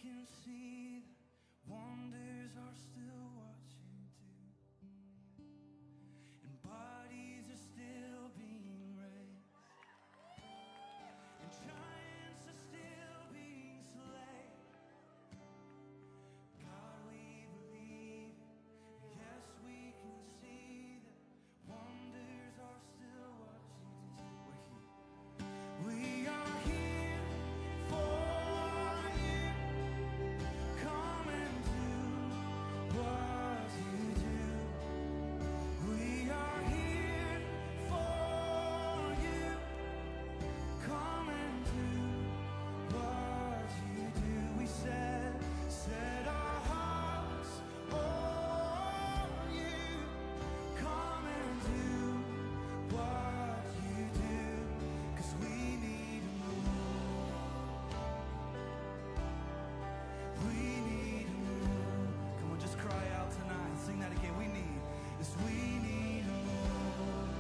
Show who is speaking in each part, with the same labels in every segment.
Speaker 1: can see that wonders are still what you do, and bodies are still being raised, and giants are still being slain. God, we believe it. Yes, we can see that wonders are still what you do. We're here. We are here for you. Come and do what you do. We are here for you. Come and do what you do. We said, set our hearts on you. Come and do what you do, 'cause we need to move. We need to move. Come on, just cry out tonight. Sing that again. We need, yes, we need to move.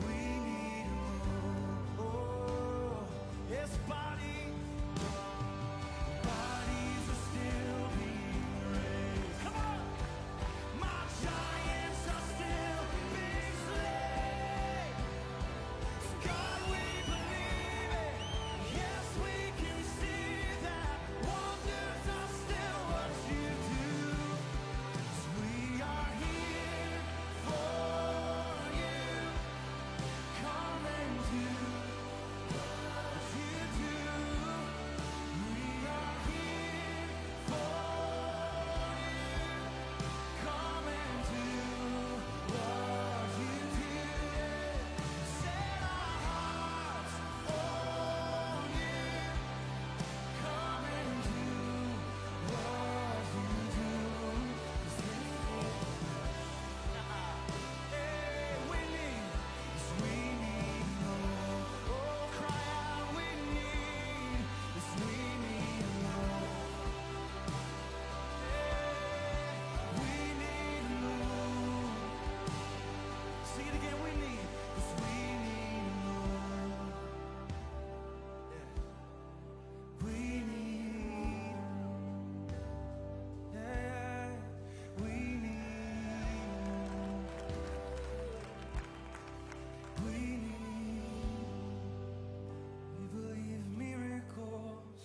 Speaker 1: We need to move. Oh, yes, bodies are still being raised. Come on! My giants are still being slain. So God, we believe it. Yes, we can see that wonders are still what you do. 'Cause we are here for you. Come and do what you do. We are here for you. Come and do what you do. Set our hearts on you. Come and do what you do. 'Cause hey, we need more. Oh, cry out, we need more. We need more. Sing it again, we need more. Yeah. We need, yeah, we need more. We believe miracles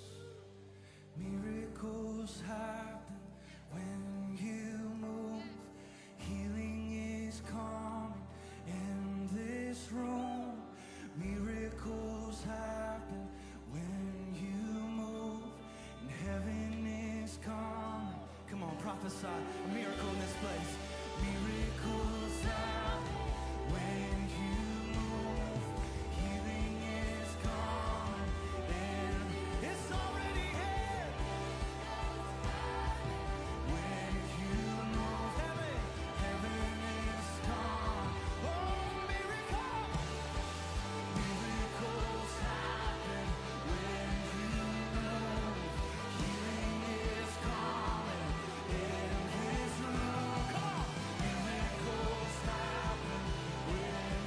Speaker 1: happen when you move. Healing is coming in this room. Miracles happen when you move, and heaven is coming. Come on, prophesy a miracle in this place. Miracles happen when you move. Healing is coming, and it's already here. When you move, heaven is coming. Oh, miracles happen when you move. Healing is coming in this room. Come on, miracles happen when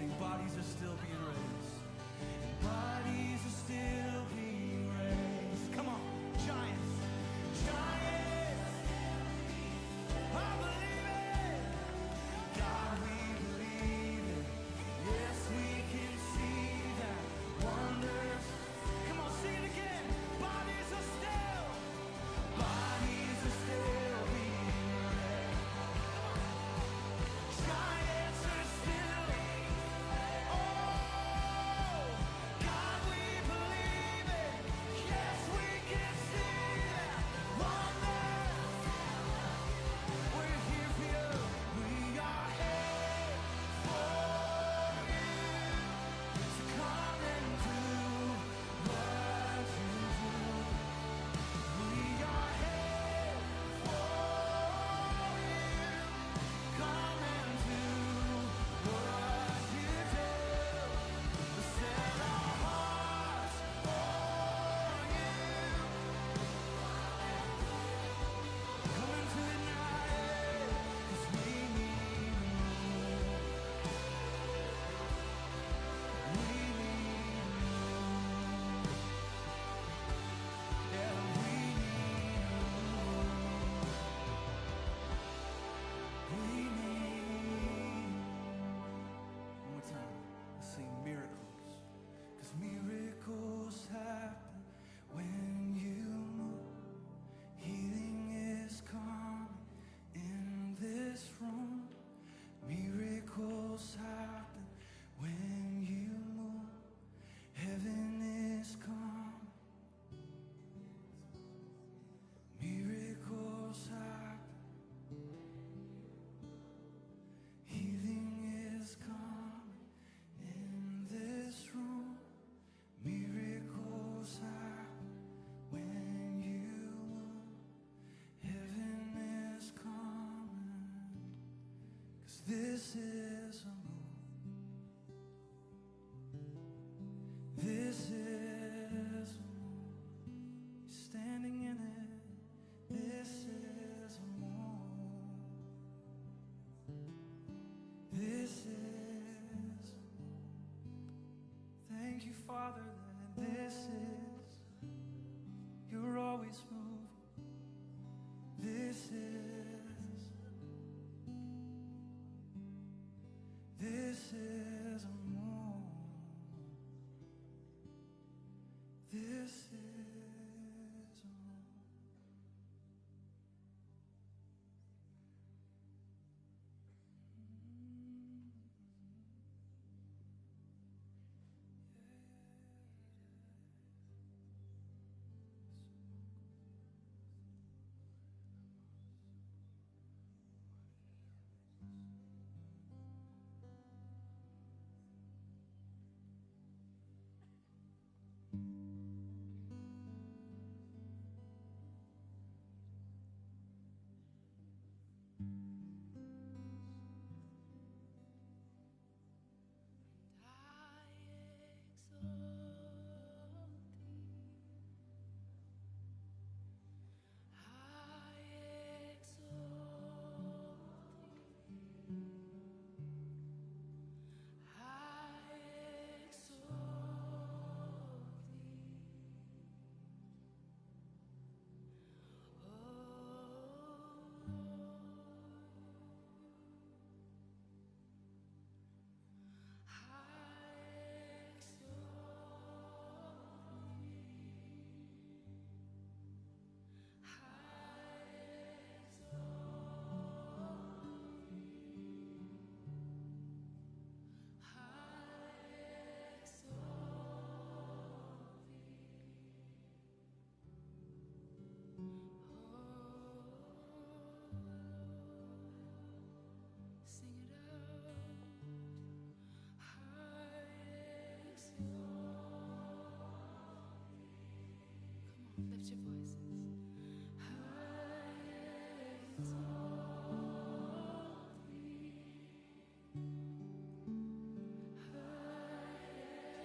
Speaker 1: Sing, bodies are still being raised. Bodies are still being raised. Come on, giants. Giants. I believe it. God, we believe it. Yes, we can see that wonders. Come on, sing it again. Bodies are still being raised. Giants are still. Oh, God, we believe it. Yes, we can see that wonders. We're here for you. We are here for you. So come and do what you do. We are here for you. Come and do what you do. Set our hearts on you. Come into the night, 'cause we need more. We need more. Yeah, we need more. We need. One more time. Let's sing miracles. 'Cause miracles happen when you move. Healing is coming in this room. Miracles happen when you move. Heaven is coming. Miracles happen. Healing is coming in this room. Miracles happen when you move. Heaven is coming. 'Cause this is a move. This is a move. Standing in it. This is a move. This is. Thank you, Father, that this is. You're always moving. This is. This is a move. This is a move.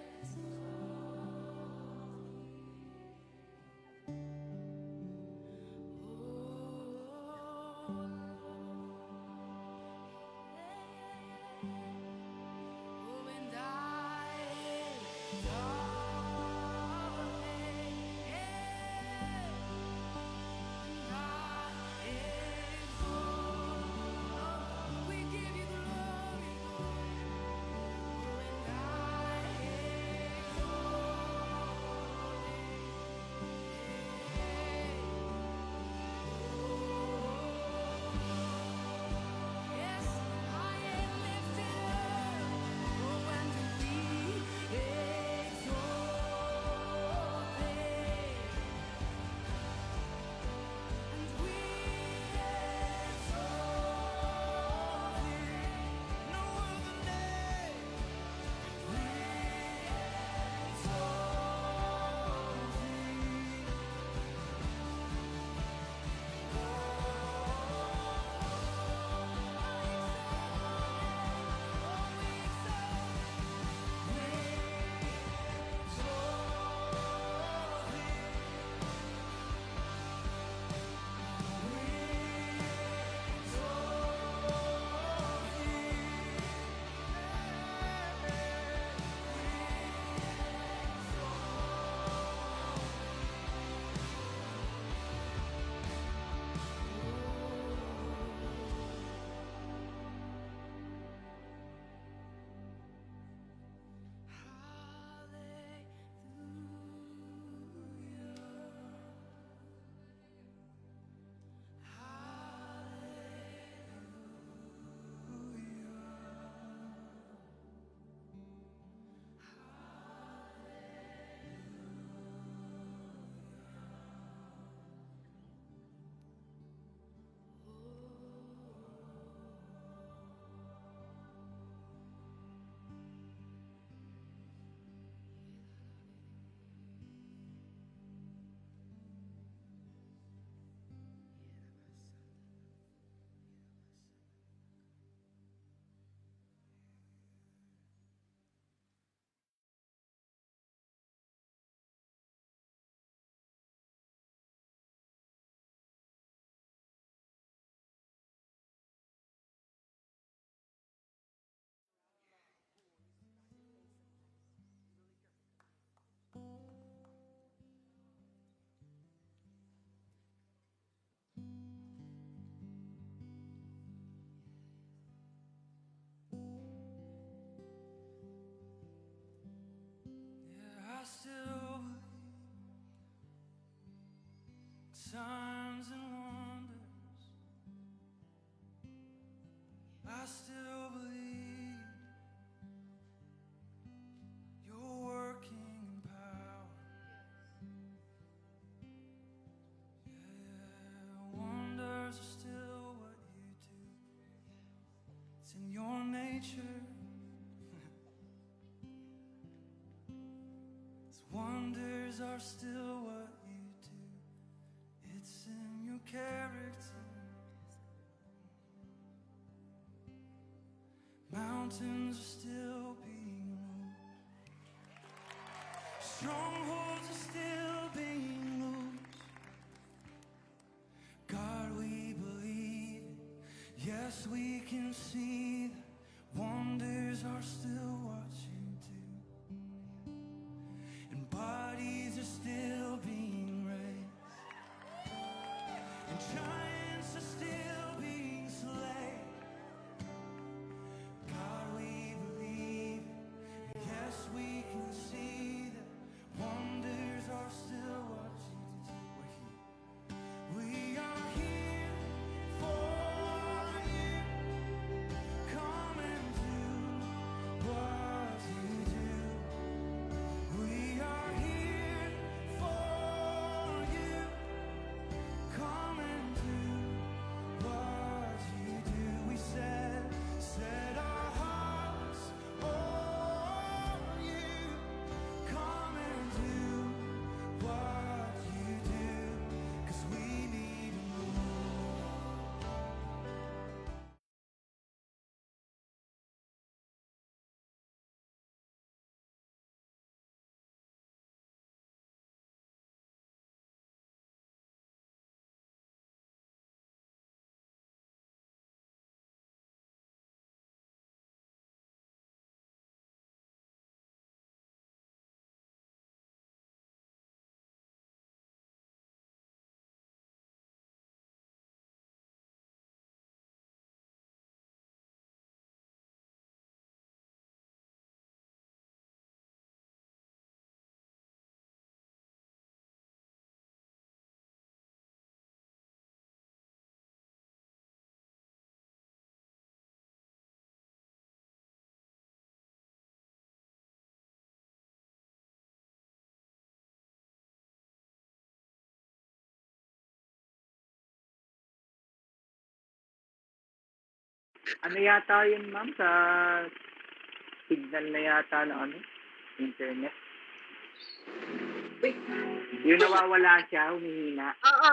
Speaker 2: Lift your voices. Oh,
Speaker 1: signs and wonders, I still believe you're working in power. Yeah, wonders are still what you do. It's in your nature. Wonders are still what you do. It's in your character. Mountains are still being moved. Strongholds are still being loosed. God, we believe it. Yes, we can see that wonders are still what you do. And bodies are still being raised. And giants are still being slain. God, we believe it. Yes, we can see that wonders are still what you do. We're here. We are here for you. Come and do what you do. We are here for you. Come and do what you do. We set our hearts on you. Come and do what you do, 'cause we need a move.
Speaker 2: Ano yata yun, ma'am, sa signal na yata ng ano, internet.
Speaker 3: Wait.
Speaker 2: Yung nawawala siya, humihina.
Speaker 3: Oo,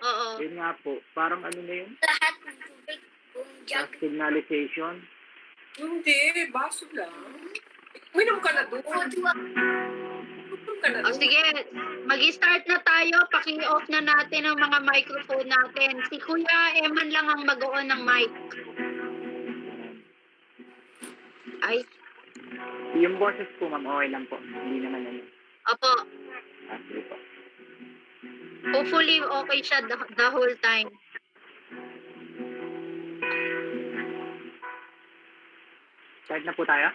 Speaker 3: oo.
Speaker 2: Yun nga po, parang ano na yun,
Speaker 3: Lahat ng tubig kung
Speaker 2: sa signalization.
Speaker 4: Hindi, baso lang. Uminom ka na doon. Uminom ka na
Speaker 3: O
Speaker 4: doon.
Speaker 3: sige, mag-start na tayo. Paki-off na natin ang mga microphone natin. Si Kuya Eman lang ang mag-on ng mic. Ay,
Speaker 2: Yung boses po, ma'am, okay lang po. Hindi naman ano.
Speaker 3: opo.
Speaker 2: Sige po.
Speaker 3: Hopefully, okay siya the whole time.
Speaker 2: Start na po tayo.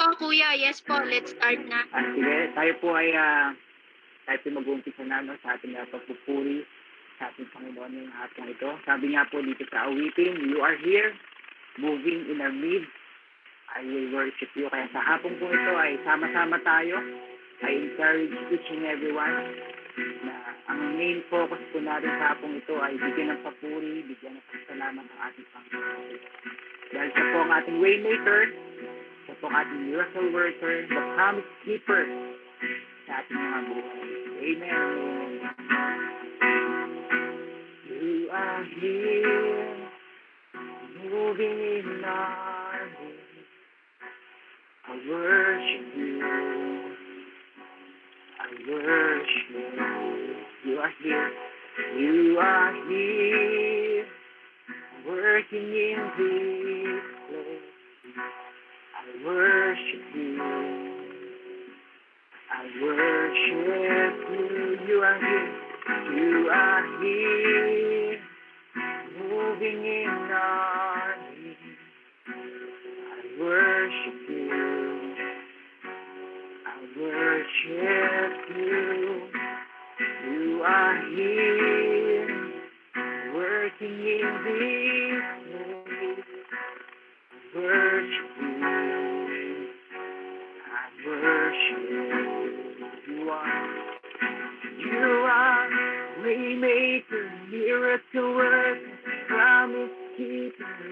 Speaker 3: Oh, Kuya, yes po. Let's start na.
Speaker 2: Sige, tayo po ay mag-uumpisa na no, sa ating pagpupuri sa ating Panginoon yung hapong ito. Sabi nga po dito sa awitin, you are here, moving in our midst. I will worship you. Kaya sa hapong po ito ay sama-sama tayo. I encourage each and everyone na ang main focus po natin sa hapong ito ay bigyan ng papuri, bigyan ng pasalamat ng ating Panginoon. Dahil siya po ang ating waymaker, siya po ang ating miracle worker, the promise keeper sa ating mga buhay. Amen. You are here, moving in our midst. I worship you. I worship you. You are here. You are here, working in this place. I worship you. I worship you. You are here. You are here, moving in our midst. I worship you. I worship you.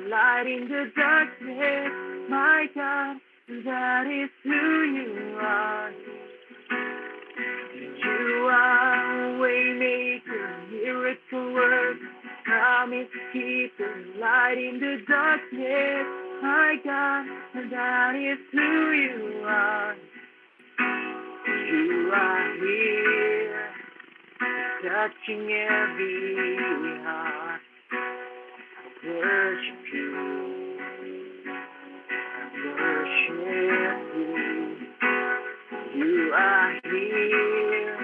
Speaker 2: light in the darkness. My God, that is who you are. You are waymaker, miracle worker, promise keeper, light in the darkness. My God, that is who you are. You are here, touching every heart. I worship you. I worship you. You are here,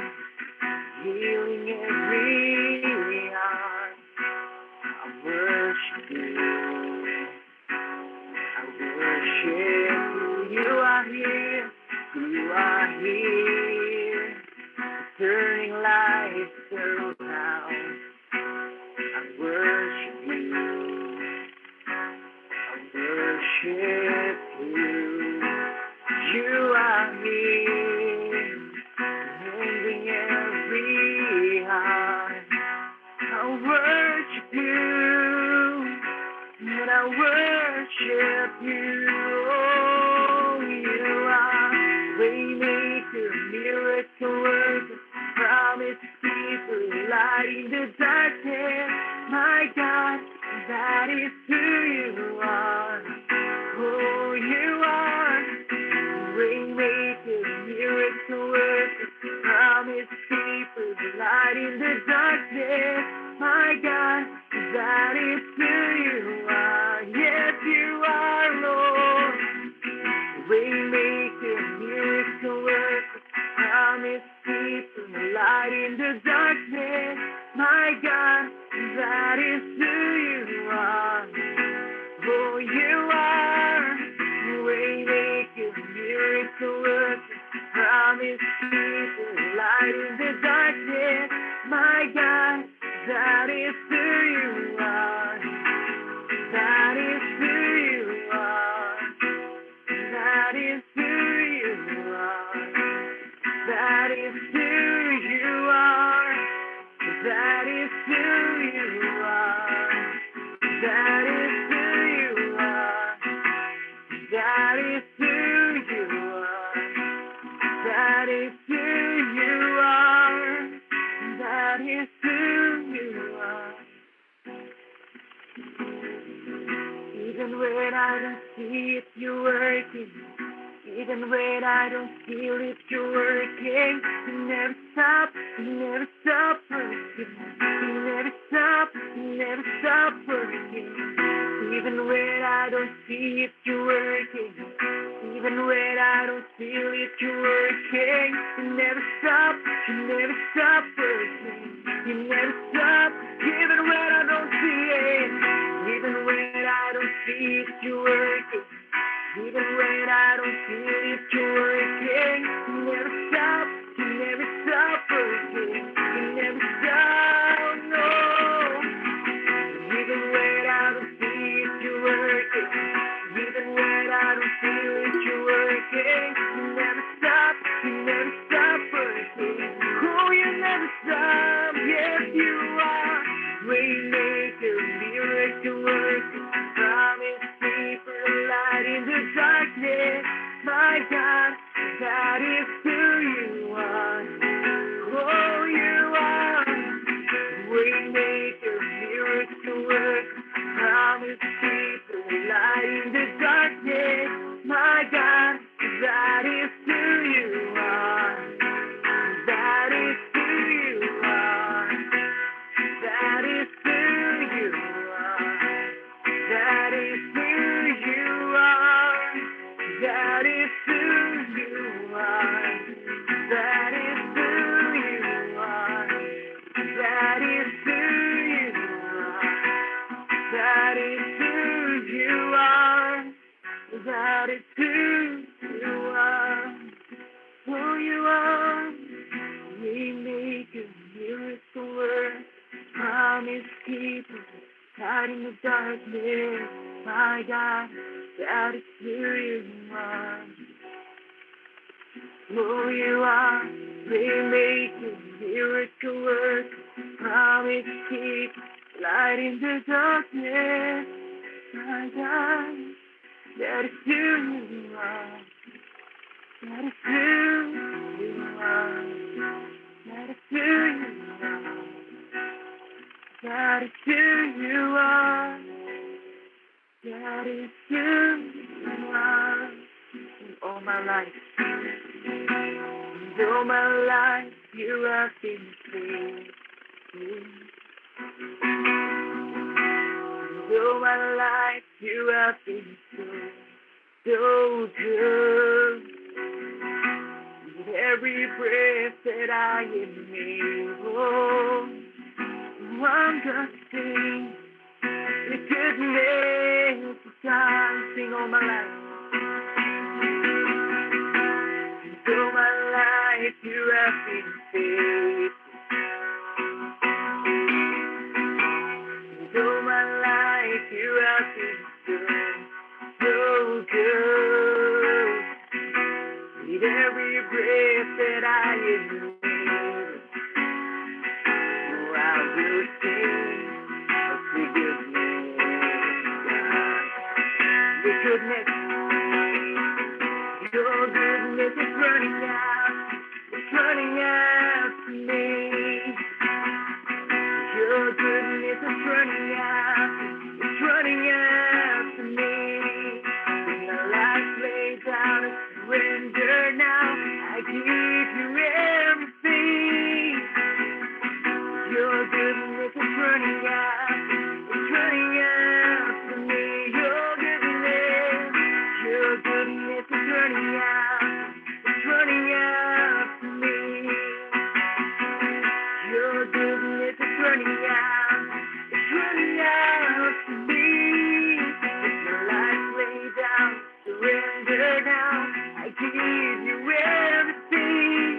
Speaker 2: healing every heart. I worship you. I worship you. You are here. You are here, turning lives around. I worship you. I worship you. You are here, mending every heart. I worship you, and I worship you. Oh, you are waymaker, miracle worker, promise keeper, light in the darkness. My God, that is who you are. Oh, you are waymaker, miracle worker, promise keeper, light in the darkness. My God, that is who you are. Yes, you are, Lord. Waymaker, miracle worker, promise keeper, light in the darkness. My God, that is who you are. Oh, you are waymaker, miracle worker, promise keeper, light in the darkness. My God, that is who you are. That is who you are. That is who you are. That is who you are. That is who you are. That is who you are. That is who you are. That is who you are. That is who you are. Even when I don't see it, you're working. Even when I don't feel it, you're working. You never stop working. You never stop working. Even when I don't see it, you're working. Even when I don't feel it, you're working. You never stop working. You never stop. Even when I don't see it, even when I don't see it, you're working. Even when I don't feel it, you're working. You never stop working. You never stop, no. Even when I don't see it, you're working. Even when I don't feel it, you're working. You never stop working. Oh, you never stop, yes you are. Waymaker, miracle worker, promise keeper, light in the darkness. My God, that is who you are. Oh, you are. Waymaker, miracle worker, promise keeper, light in the darkness. My God, that is who you are. That is who you are. That is who you are. That is who you are. That is who you are. That is who you are. That is who you are. That is who you are. That is who you are. Who you are. Waymaker, miracle worker, promise keeper, light in the darkness. My God, that is who you are. Who you are. Waymaker, miracle worker, promise keeper, light in the darkness. time. That is who you are. That is who you are. That is who you are. That is who you are. That is who you are. In all my life, in all my life, you have been faithful. All my life you have been so good. With every breath that I am able, I'm gonna sing the goodness of God. Sing all my life. All my life you have been faithful. All my life you have been so good. With every breath that I am able, oh, I will sing of the goodness of God. The goodness, your goodness is running out. It's running out to me. Your goodness is running out. It's running out to me. When my life lays down and surrender now, I give you everything. Your goodness is running out. It's running out to me. Your goodness is running out. It's running out to me. Your goodness is running out. It's running out to me. With my life laid down, surrender now. I give you everything.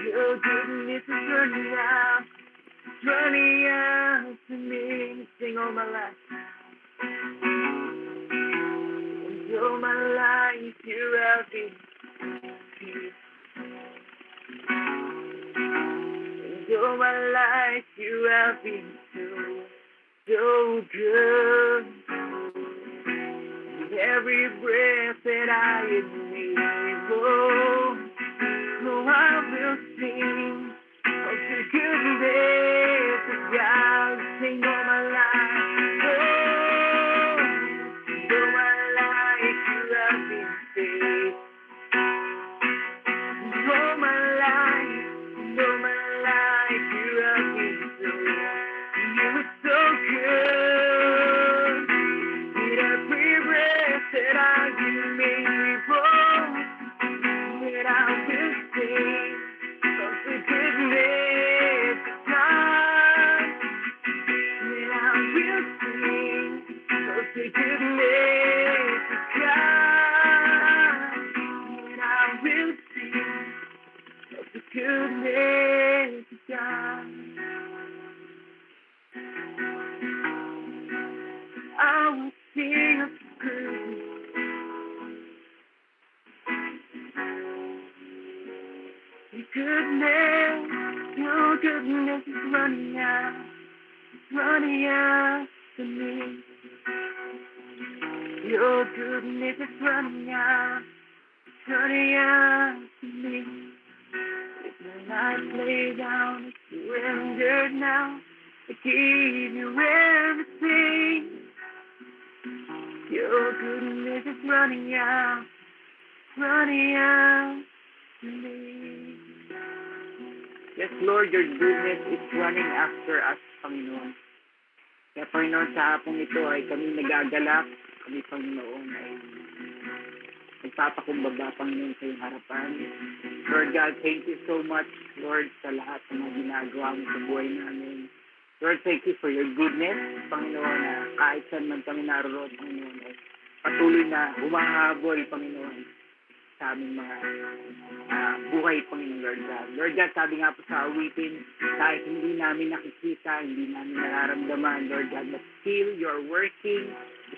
Speaker 2: Your goodness is running out. It's running out to me. Sing all my life. And all my life you have been peace. All my life you have been so good. With every breath that I am able, oh, I will sing of the goodness of God. Sing all my life, oh, all my life you have been faithful. All my life, all my life you have been you were so good. With every breath that I am able, that I will sing of the goodness of God. That I will sing of the goodness of God. That I will sing of the goodness of God. I will sing of the goodness. Your goodness is running out to me. Your goodness is running out to me. With my life laid down and surrendered now, I give you everything. Your goodness is running out to me. Yes, Lord, your goodness is running after us, Panginoon. Kaya, Panginoon, sa hapong ito ay kami nagagalak, kami, Panginoon, ay nagpapakumbaba, Panginoon, sa iyong harapan. Lord God, thank you so much, Lord, sa lahat ng mga ginagawa mo sa buhay namin. Lord, thank you for your goodness, Panginoon, na kahit saan man kami naroon, Panginoon, ay patuloy na humahabol, Panginoon, sa aming mga buhay, Panginoon, Lord God. Lord God, sabi nga po sa awitin, kahit hindi namin nakikita, hindi namin nararamdaman, Lord God, but still you're working,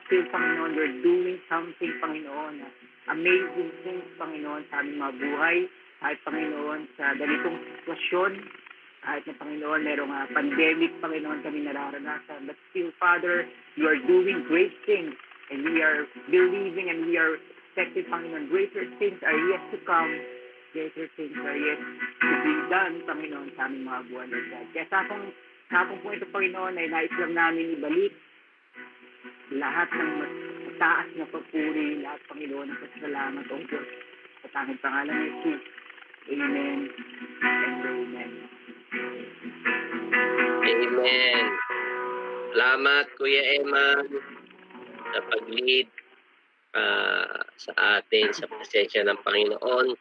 Speaker 2: still, Panginoon, you're doing something, Panginoon, amazing things, Panginoon, sa aming mga buhay, kahit, Panginoon, sa ganitong sitwasyon, Kahit na Panginoon, merong pandemic, Panginoon, kami nararanasan. But still, Father, you are doing great things. And we are believing and we are expecting, Panginoon, greater things are yet to come. Greater things are yet to be done, Panginoon, sa aming mga buwan, Lord God. Kaya sa akong po ito, Panginoon, ay nais lang namin ibalik lahat ng mataas na papuri, lahat, Panginoon, ng pasalamat, O Diyos, sa tanging pangalan ni Jesus. Amen and amen.
Speaker 5: Amen. Salamat, Kuya Emma, sa pag-lead sa atin sa presensya ng Panginoon.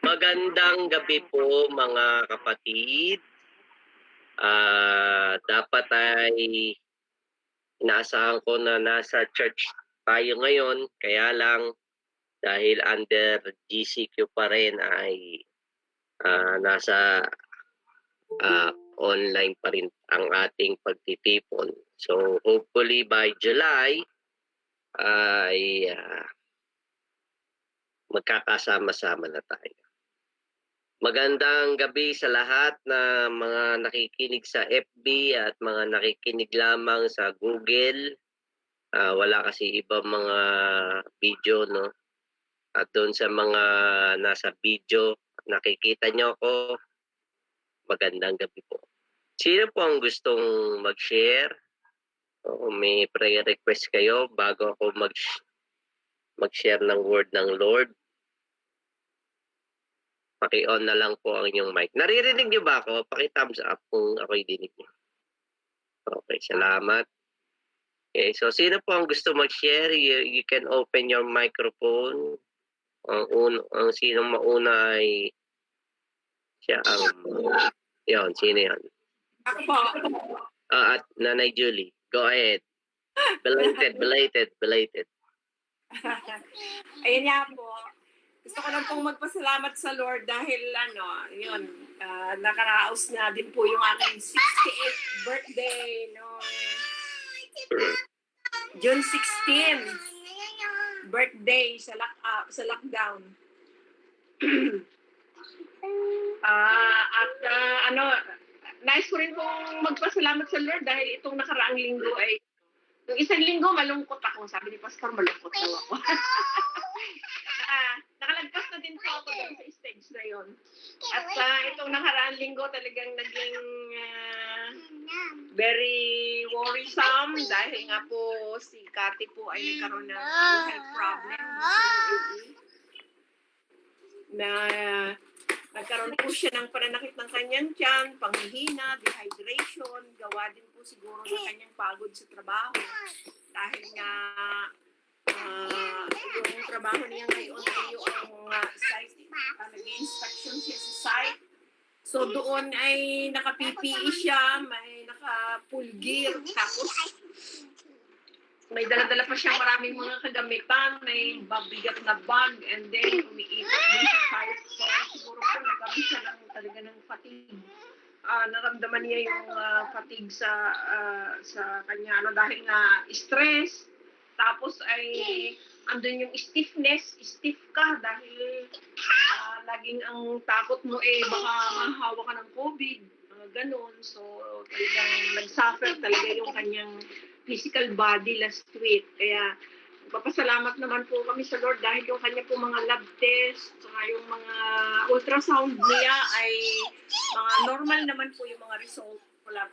Speaker 5: Magandang gabi po, mga kapatid. Dapat ay inaasahan ko na nasa church tayo ngayon, kaya lang dahil under GCQ pa rin ay nasa online pa rin ang ating pagtitipon. So hopefully by July ay magkakasama-sama na tayo. Magandang gabi sa lahat na mga nakikinig sa FB at mga nakikinig lamang sa Google. Wala kasi iba mga video, no? At doon sa mga nasa video, nakikita nyo ako, magandang gabi po. Sino po ang gustong mag-share? O may prayer request kayo bago ako mag-share ng word ng Lord? Paki-on na lang po ang inyong mic. Naririnig niyo ba ako? Paki-thumbs up kung ako'y dinig niyo. Okay, salamat. Okay, so sino po ang gusto mag-share? You can open your microphone. Ang sinong mauna ay siya ang... Yun, sino yun?
Speaker 4: Ako po.
Speaker 5: At Nanay Julie. Go ahead. Belated.
Speaker 4: Ayun nga po. Gusto ko lang pong magpasalamat sa Lord dahil nakaraos na din po yung aking 68th birthday no June 16. Birthday sa lockdown. Nice ko rin pong magpasalamat sa Lord dahil itong nakaraang linggo ay yung isang linggo malungkot ako. Sabi ni Pastor, malungkot daw ako. Nakalagpas na din po ako doon sa stage na yon. At itong nakaraang linggo talagang naging very worrisome dahil nga po si Cathy po ay nagkaroon ng health problem na nagkaroon po siya ng pananakit ng kanyang tiyan, panghihina, dehydration, gawa din po siguro ng kanyang pagod sa trabaho. Dahil nga yung trabaho niya ngayon ay yung site, nag-inspection siya sa site. So doon ay naka-PPE siya, may naka-full gear, tapos may dala-dala pa siyang maraming mga kagamitan, may bigat na bag, and then umiikot din sa site. So siguro po nagkaroon siya talaga ng fatigue. Naramdaman niya yung fatigue sa kanya dahil nga stress. Tapos ay andun yung stiffness, stiff ka dahil laging ang takot mo baka mahawa ka ng COVID, ganun. So talagang nag-suffer talaga yung kanyang physical body last week. Kaya papasalamat naman po kami sa Lord dahil yung kanya po mga lab test, saka yung mga ultrasound niya ay mga normal naman po yung mga result. Wala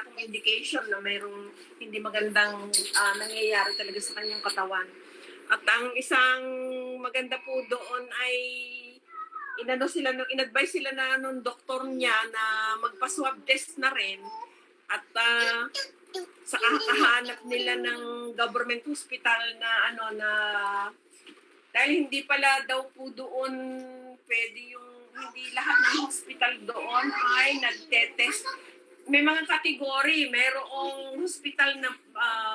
Speaker 4: pong indication na mayroong hindi magandang nangyayari talaga sa kanyang katawan. At ang isang maganda po doon ay in-advise sila na nung doktor niya na magpa-swab test na rin. At sa kakahanap nila ng government hospital na dahil hindi pala daw po doon pwede hindi lahat ng hospital doon ay nagte-test. May mga kategory, mayroong hospital na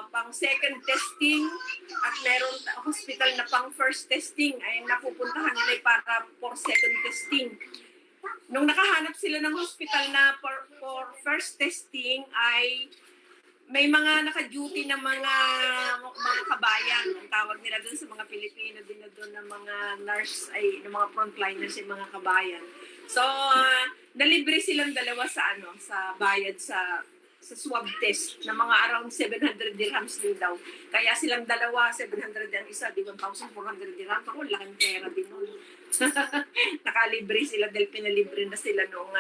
Speaker 4: pang second testing at mayroong hospital na pang first testing ay napupuntahan nila para for second testing. Nung nakahanap sila ng hospital na for first testing ay may mga naka-duty na mga kabayan. Ang tawag nila doon sa mga Pilipino din na doon ng mga nurse, ay ng mga frontliners, yung mga kabayan. So, nalibre silang dalawa sa sa bayad sa swab test na mga around 700 dirhams din daw. Kaya silang dalawa, 700 ang isa, di 1,400 dirhams. Ako, laking pera din nun. Nakalibre sila dahil pinalibre na sila noong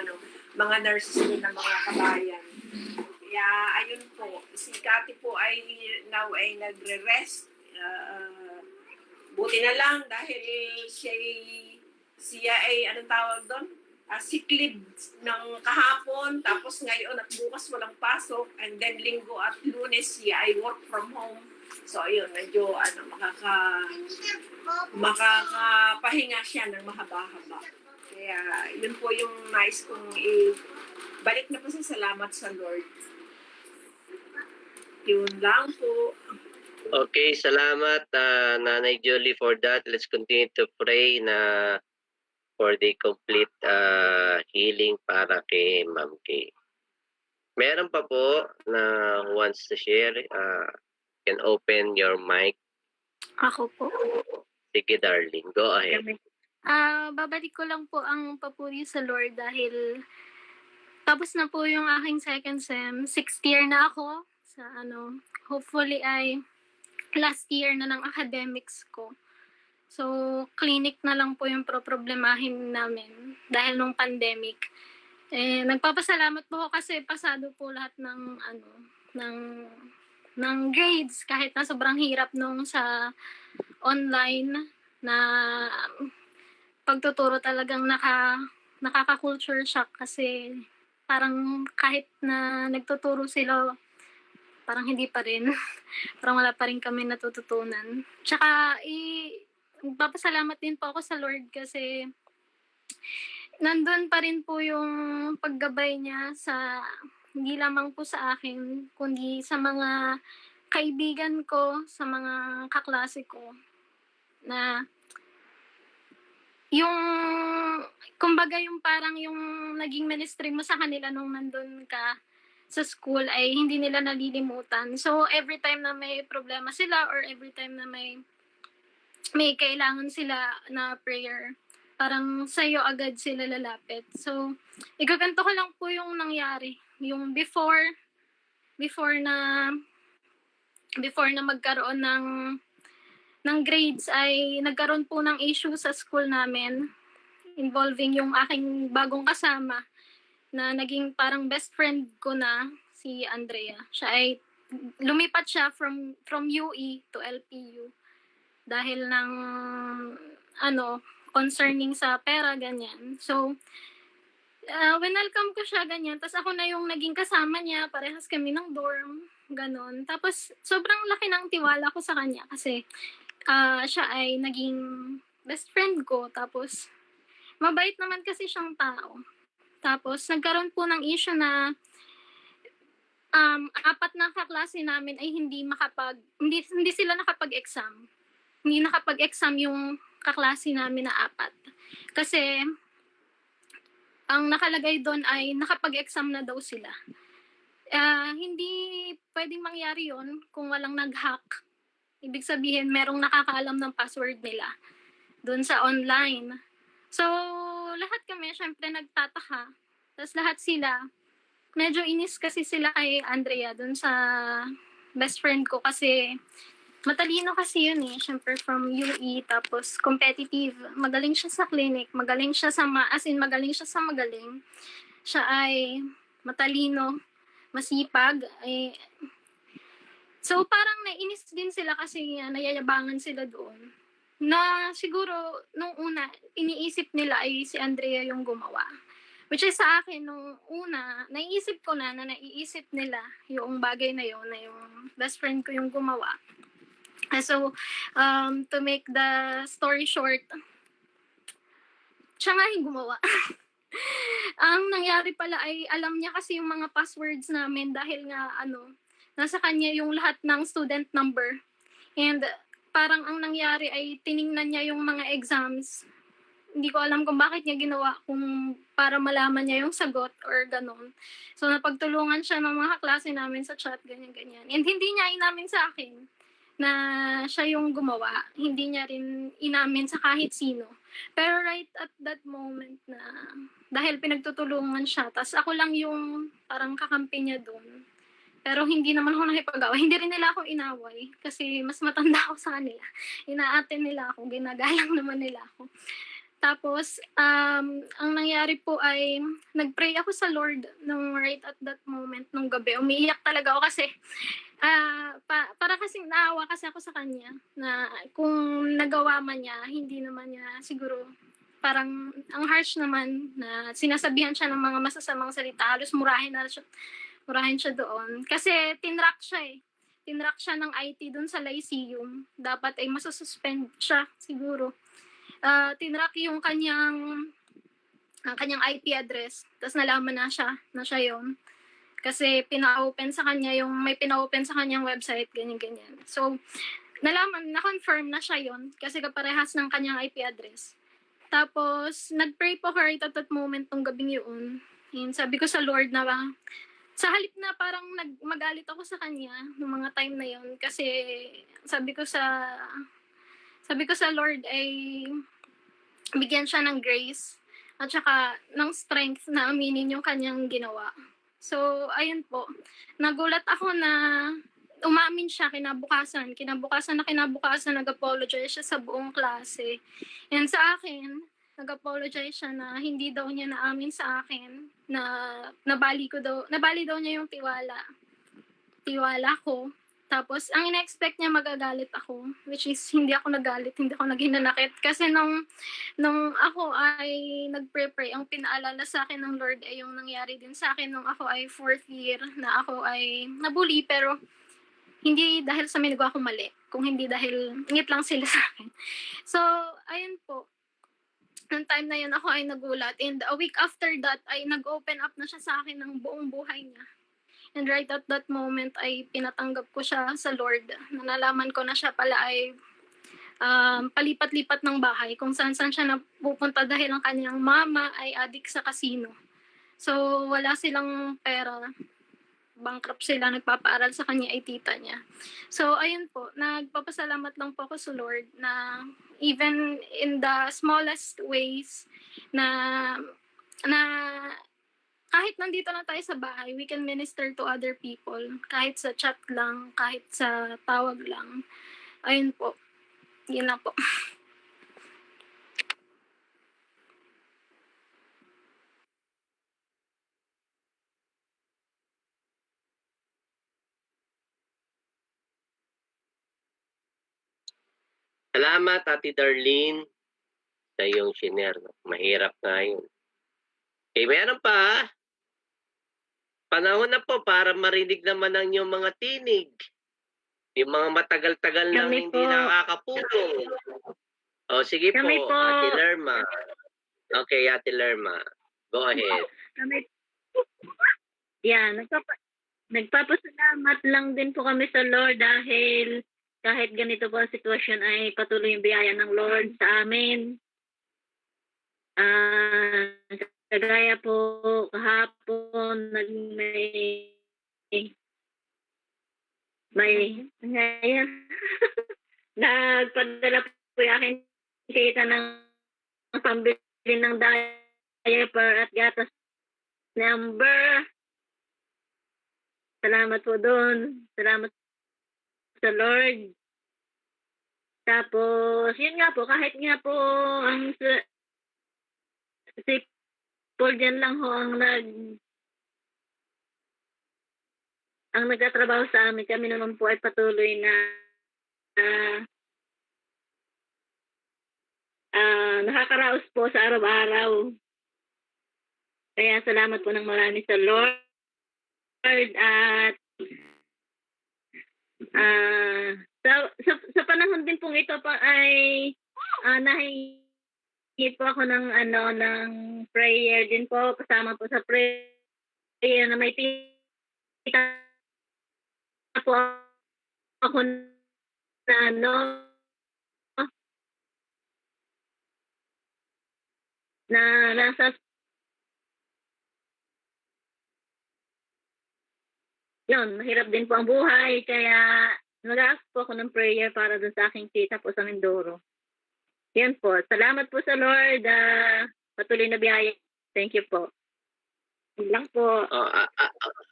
Speaker 4: mga nurses din ng mga kabayan. Kaya, ayun po, si Cathy po ay now ay nagre-rest. Buti na lang dahil siya ay, anong tawag doon? Sick leave ng kahapon, tapos ngayon at bukas walang pasok, and then Linggo at Lunes siya ay work from home. So, ayun, medyo makakapahinga siya ng mahaba-haba. Kaya, yun po yung nais kong balik na po sa salamat sa Lord. Yun lang po.
Speaker 5: Okay, salamat Nanay Julie for that. Let's continue to pray na for the complete healing para kay Ma'am Kay. Meron pa po na wants to share. Can open your mic.
Speaker 6: Ako po.
Speaker 5: Sige, darling. Go ahead.
Speaker 6: Babalik ko lang po ang papuri sa Lord dahil tapos na po yung aking second sem. 6th year na ako sa hopefully ay last year na ng academics ko. So, clinic na lang po yung problemahin namin dahil nung pandemic. Nagpapasalamat po ako kasi pasado po lahat ng grades kahit na sobrang hirap nung sa online na pagtuturo, talagang nakaka-culture shock kasi parang kahit na nagtuturo sila parang hindi pa rin. Parang wala pa rin kami natututunan. Tsaka, magpapasalamat din po ako sa Lord kasi nandun pa rin po yung paggabay niya hindi lamang po sa akin, kundi sa mga kaibigan ko, sa mga kaklase ko, na kumbaga yung parang yung naging ministry mo sa kanila nung nandun ka sa school ay hindi nila nalilimutan. So, every time na may problema sila or every time na may kailangan sila na prayer, parang sa'yo agad sila lalapit. So, ikaganto ko lang po yung nangyari. Yung before na magkaroon ng grades ay nagkaroon po ng issue sa school namin involving yung aking bagong kasama na naging parang best friend ko na, si Andrea. Siya ay lumipat siya from UE to LPU dahil ng concerning sa pera, ganyan. So, welcome ko siya, ganyan. Tapos ako na yung naging kasama niya, parehas kami ng dorm, ganon. Tapos, sobrang laki ng tiwala ko sa kanya kasi siya ay naging best friend ko. Tapos, mabait naman kasi siyang tao. Tapos, nagkaroon po ng issue na 4 na kaklase namin ay hindi sila nakapag-exam. Hindi nakapag-exam yung kaklase namin na 4. Kasi, ang nakalagay doon ay nakapag-exam na daw sila. Hindi pwedeng mangyari yon kung walang nag-hack. Ibig sabihin, merong nakakaalam ng password nila doon sa online. So, lahat kami, syempre, nagtataka. Tapos lahat sila, medyo inis kasi sila kay Andrea dun sa best friend ko kasi matalino kasi yun eh. Syempre, from UE, tapos competitive. Magaling siya sa clinic, magaling siya sa magaling siya sa magaling. Siya ay matalino, masipag. So, parang nainis din sila kasi nayayabangan sila doon. Na siguro, nung una, iniisip nila ay si Andrea yung gumawa. Which is sa akin, nung una, naiisip ko na naiisip nila yung bagay na yun, na yung best friend ko yung gumawa. So, to make the story short, siya nga yung gumawa. Ang nangyari pala ay, alam niya kasi yung mga passwords namin dahil nga, nasa kanya yung lahat ng student number. And, parang ang nangyari ay tiningnan niya yung mga exams hindi ko alam kung bakit niya ginawa, kung para malaman niya yung sagot or ganon. So napagtulungan siya ng mga kaklase namin sa chat, ganyan-ganyan. And hindi niya inamin sa akin na siya yung gumawa. Hindi niya rin inamin sa kahit sino. Pero right at that moment na dahil pinagtutulungan siya, tas ako lang yung parang kakampi niya doon. Pero hindi naman ako nakipag-away. Hindi rin nila ako inaway kasi mas matanda ako sa kanila. Inaatin nila ako, ginagalang naman nila ako. Tapos, ang nangyari po ay nag-pray ako sa Lord nung right at that moment, nung gabi. Umiiyak talaga ako kasi para kasing naawa kasi ako sa kanya na kung nagawa man niya, hindi naman niya siguro parang ang harsh naman na sinasabihan siya ng mga masasamang salita. Halos murahin siya doon. Kasi tinrack siya eh. Tinrack siya ng IT doon sa Lyceum. Dapat ay masasuspend siya siguro. Tinrack yung kanyang IP address. Tapos nalaman na siya yun. Kasi pina-open sa kanya may pina-open sa kanyang website, ganyan-ganyan. So, na-confirm na siya yun kasi kaparehas ng kanyang IP address. Tapos, nag-pray po ako right at that moment tong gabing yun. Yun, sabi ko sa Lord na sa halip na parang magalit ako sa kanya ng mga time na yun kasi sabi ko sa Lord ay bigyan siya ng grace at saka ng strength na aminin yung kanyang ginawa. So, ayun po. Nagulat ako na umamin siya kinabukasan, nag-apologize siya sa buong klase. And sa akin, nag-apologize siya na hindi daw niya naamin sa akin na nabali daw niya yung tiwala ko. Tapos, ang ina-expect niya magagalit ako, which is hindi ako nagalit, hindi ako naging nanakit. Kasi nung ako ay nag-pray, ang pinaalala sa akin ng Lord ay yung nangyari din sa akin nung ako ay 4th year, na ako ay nabully, pero hindi dahil sa may nagawa ko mali, kung hindi dahil ngit lang sila sa akin. So, ayun po. Noong time na yun, ako ay nagulat. And a week after that, ay nag-open up na siya sa akin ng buong buhay niya. And right at that moment, ay pinatanggap ko siya sa Lord. Nalaman ko na siya pala ay palipat-lipat ng bahay kung saan-saan siya napupunta dahil ang kanyang mama ay adik sa casino. So, wala silang pera. Bankrupt sila, nagpapaaral sa kanya ay tita niya. So, ayun po, nagpapasalamat lang po ako sa Lord na even in the smallest ways na kahit nandito lang tayo sa bahay, we can minister to other people. Kahit sa chat lang, kahit sa tawag lang. Ayun po. Yun na po.
Speaker 5: Salamat, Ate Darlene, sa iyong share. Mahirap nga yun. Okay, meron pa. Panahon na po para marinig naman ang inyong mga tinig. Yung mga matagal-tagal nang
Speaker 7: Kami
Speaker 5: hindi
Speaker 7: po.
Speaker 5: nakakapulong. O, sige po,
Speaker 7: Kami po.
Speaker 5: Ate Lerma. Okay, Ate Lerma. Go ahead.
Speaker 7: Yan, nagpapasalamat lang din po kami sa Lord dahil kahit ganito po ang sitwasyon ay patuloy yung biyaya ng Lord sa amin. Kagaya po kahapon ngayon nagpadala po yung aking kita ng pambili ng diaper at gatas number. Salamat po doon. Salamat sa Lord. Tapos, yun nga po, kahit nga po ang si Paul dyan lang ho ang nagtatrabaho sa amin. Kami naman po ay patuloy na nakakaraos po sa araw-araw. Kaya salamat po ng marami sa Lord. At sa panahon din pong ito pa ay nahingi po ako ng prayer din po, kasama po sa prayer na may tita po ako na na nasa yun, mahirap din po ang buhay, kaya nag-ask po ako ng prayer para dun sa aking tita po sa Mindoro. Yan po. Salamat po sa Lord. Patuloy na biyaya. Thank you po. Yun lang po.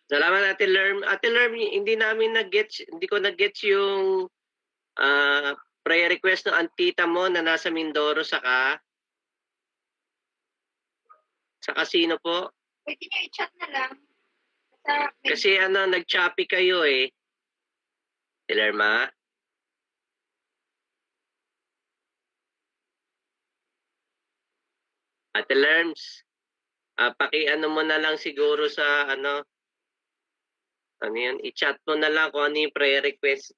Speaker 5: Salamat, Ate Lerm. Ate Lerm, hindi ko nag-gets yung prayer request ng tita mo na nasa Mindoro sa casino po.
Speaker 3: Pwede nyo i-chat na lang.
Speaker 5: Kasi nag-choppy kayo eh. Ate Lerma? Ate Lerms, paki-ano mo na lang siguro sa ano yan, i-chat mo na lang kung ano yung prayer request.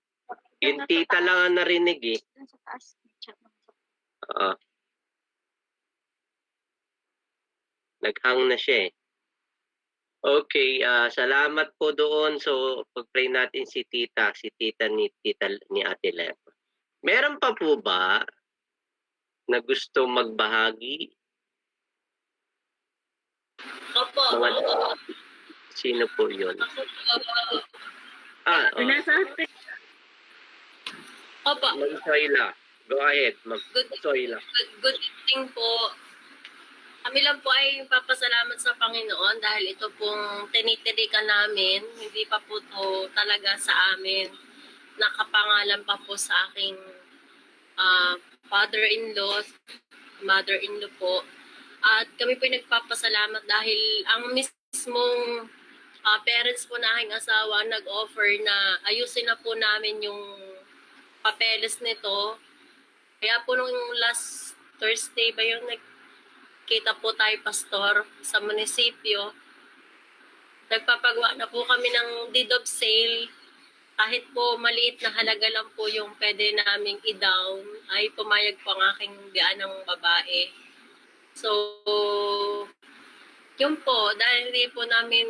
Speaker 5: Yung tita lang ang narinig eh.
Speaker 3: Sa taas, i-chat mo.
Speaker 5: Oo. Nag-hang na siya eh. Okay, salamat po doon. So, pag-pray natin si tita ni Ate Lem. Meron pa po ba na gusto magbahagi?
Speaker 4: Opo.
Speaker 5: Sino po yun?
Speaker 7: Nasa
Speaker 4: Opo.
Speaker 5: Mag-Soyla. Go ahead. Mag-Soyla.
Speaker 4: Good evening po. Kami lang po ay papasalamat sa Panginoon dahil ito pong tinitirikan namin, hindi pa po to talaga sa amin. Nakapangalan pa po sa aking father-in-law, mother-in-law po. At kami po ay nagpapasalamat dahil ang mismong parents po na aking asawa nag-offer na ayusin na po namin yung papeles nito. Kaya po nung last Thursday ba yung kita po tayo, pastor, sa munisipyo. Nagpapagawa na po kami ng deed of sale. Kahit po maliit na halaga lang po yung pwede naming i-down, ay pumayag po ang aking biyaan ng babae. So, yun po, dahil hindi po namin,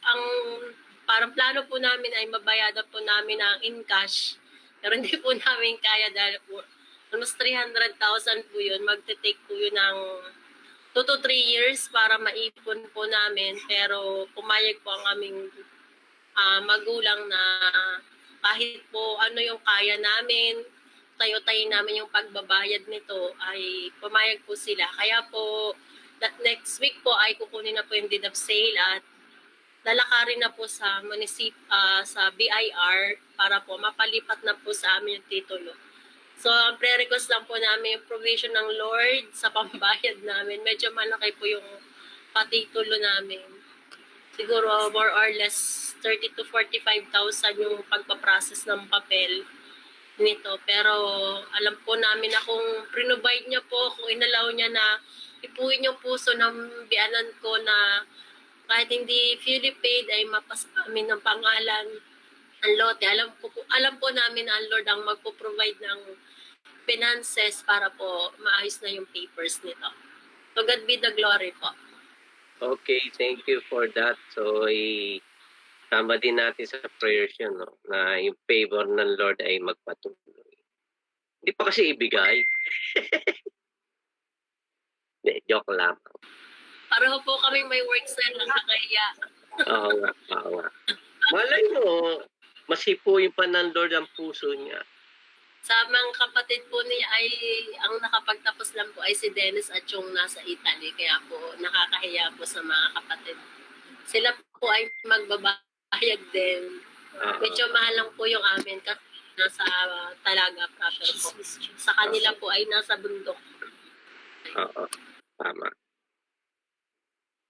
Speaker 4: ang parang plano po namin ay mabayadan po namin ang in cash. Pero hindi po namin kaya dahil po, almost 300,000 po yun. Magte-take po yun ng 2 to 3 years para maipon po namin, pero pumayag po ang aming magulang na kahit po ano yung kaya namin, tayo-tayo namin yung pagbabayad nito, ay pumayag po sila. Kaya po, next week po ay kukunin na po yung deed of sale at lalakarin na po sa sa BIR para po mapalipat na po sa amin yung titulo. So, ang prayer request lang po namin yung provision ng Lord sa pambayad namin. Medyo malaki po yung patitulo namin. Siguro more or less 30 to 45,000 yung pagpaprocess ng papel nito. Pero alam po namin na kung provide niya po, kung inalaw niya na ipuin yung puso ng biyanan ko na kahit hindi fully paid ay mapasa amin ng pangalan ang lote. Alam po namin na ang Lord ang magpo-provide ng finances para po maayos na yung papers nito. So God be the glory po.
Speaker 5: Okay, thank you for that. So, tama din natin sa prayers yun, no? Na yung favor ng Lord ay magpatuloy. Hindi pa kasi ibigay. Joke lang.
Speaker 4: Pareho po kami may work sa nakakaya.
Speaker 5: Oo nga. Malay mo, masipuin pa ng Lord ang puso niya.
Speaker 4: Sa mga kapatid po niya ay, ang nakapagtapos lang po ay si Dennis at yung nasa Italy. Kaya po nakakahiya po sa mga kapatid. Sila po ay magbabayad din. Medyo mahal lang po yung amin kasi nasa Talaga proper po. Sa kanila po ay nasa bundok.
Speaker 5: Oo, tama.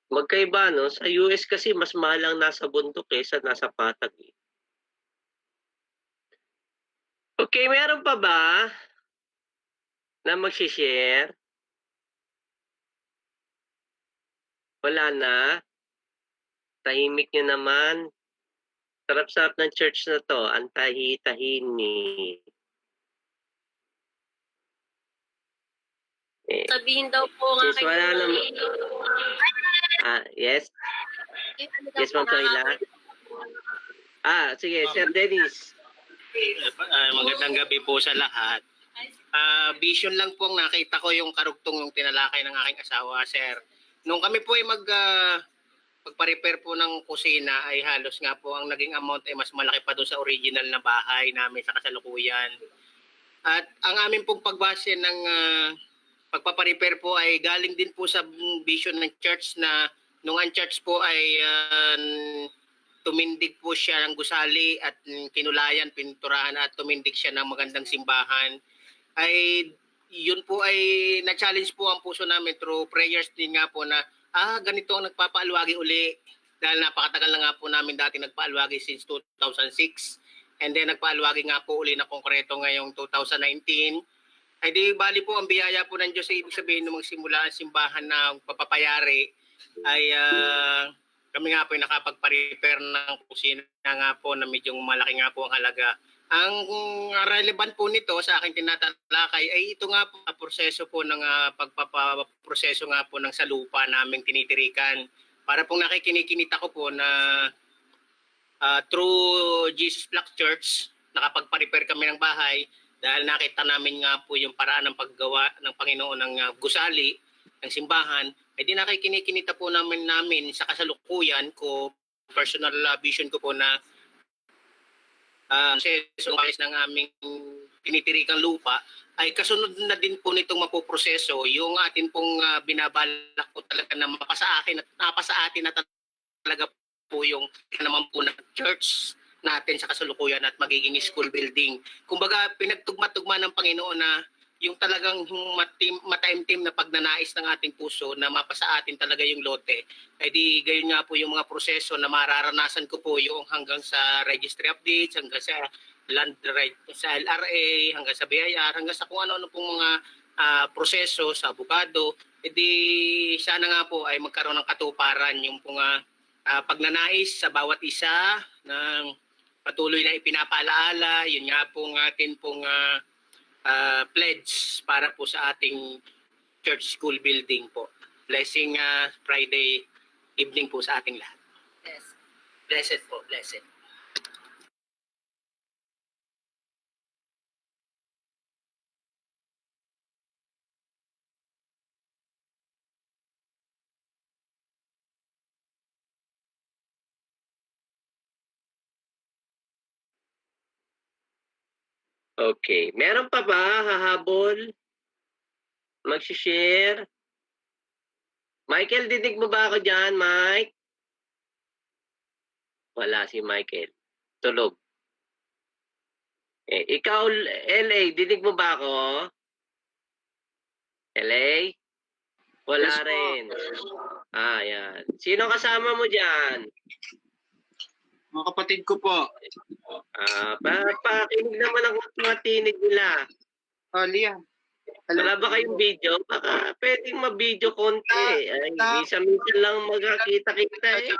Speaker 5: Magkaiba, no? Sa US kasi mas mahal ang nasa bundok kaysa nasa patag. Okay, meron pa ba na mag-share? Wala na. Tahimik nyo naman. Sarap-sarap ng church na to. Ang tahimik.
Speaker 4: Sabihin daw po nga
Speaker 5: Since wala naman. Yes? Yes, Ma'am Soyla. Sige, Sir Dennis.
Speaker 8: Magandang gabi po sa lahat. Vision lang po ang nakita ko yung karugtong yung tinalakay ng aking asawa, sir. Nung kami po ay magpa-repair po ng kusina ay halos nga po ang naging amount ay mas malaki pa doon sa original na bahay namin sa kasalukuyan. At ang amin pong pagbase ng pagpaparepair po ay galing din po sa vision ng church na nung ang church po ay tumindig po siya ng gusali at kinulayan, pinturahan at tumindig siya ng magandang simbahan. Ay yun po ay na-challenge po ang puso namin through prayers din nga po na ganito ang nagpapaalwagi uli. Dahil napakatagal na nga po namin dati nagpaalwagi since 2006. And then nagpaalwagi nga po uli na konkreto ngayong 2019. Ay di bali po ang biyaya po ng Diyos ay ibig sabihin nung magsimula ang simbahan na papapayari ay kami nga po ay nakapagpa-repair ng kusina nga po na medyo malaki nga po ang halaga. Ang relevant po nito sa aking tinatalakay ay ito nga po proseso po ng pagpapaproseso nga po ng sa lupa naming tinitirikan. Para pong nakikinikinita ko po na through Jesus Black Church, nakapagpa-repair kami ng bahay dahil nakita namin nga po yung paraan ng paggawa ng Panginoon ng gusali, ng simbahan, ay di nakikinikinita po namin sa kasalukuyan ko, personal vision ko po na proseso ng aming tinitirikang lupa ay kasunod na din po nitong mapoproseso yung atin pong binabalak po talaga na mapasa atin na talaga po yung naman po ng church natin sa kasalukuyan at magiging school building. Kumbaga pinagtugma-tugma ng Panginoon na yung talagang mataimtim na pagnanais ng ating puso na mapasa atin talaga yung lote. Ay di gayon nga po yung mga proseso na mararanasan ko po yung hanggang sa registry updates, hanggang sa land right sa LRA, hanggang sa BIR, hanggang sa kung ano-ano pong mga proseso sa abogado. E di sana nga po ay magkaroon ng katuparan yung pong pagnanais sa bawat isa ng patuloy na ipinapaalaala, yun nga pong atin pong pledge para po sa ating church school building po. Blessing Friday evening po sa ating lahat. Yes. Blessed po, blessed.
Speaker 5: Okay. Meron pa ba hahabol? Mag-share? Michael, dinig mo ba ako dyan, Mike? Wala si Michael. Tulog. Ikaw, LA, dinig mo ba ako? LA? Wala
Speaker 9: Yes,
Speaker 5: rin. Yan. Sino kasama mo dyan?
Speaker 9: Mga kapatid ko po.
Speaker 5: Pakinig naman ang mga tinig nila.
Speaker 9: Lia.
Speaker 5: Wala ba kayong video? Baka pwedeng ma-video konti. Ay, minsan-minsan lang magkakita-kita eh.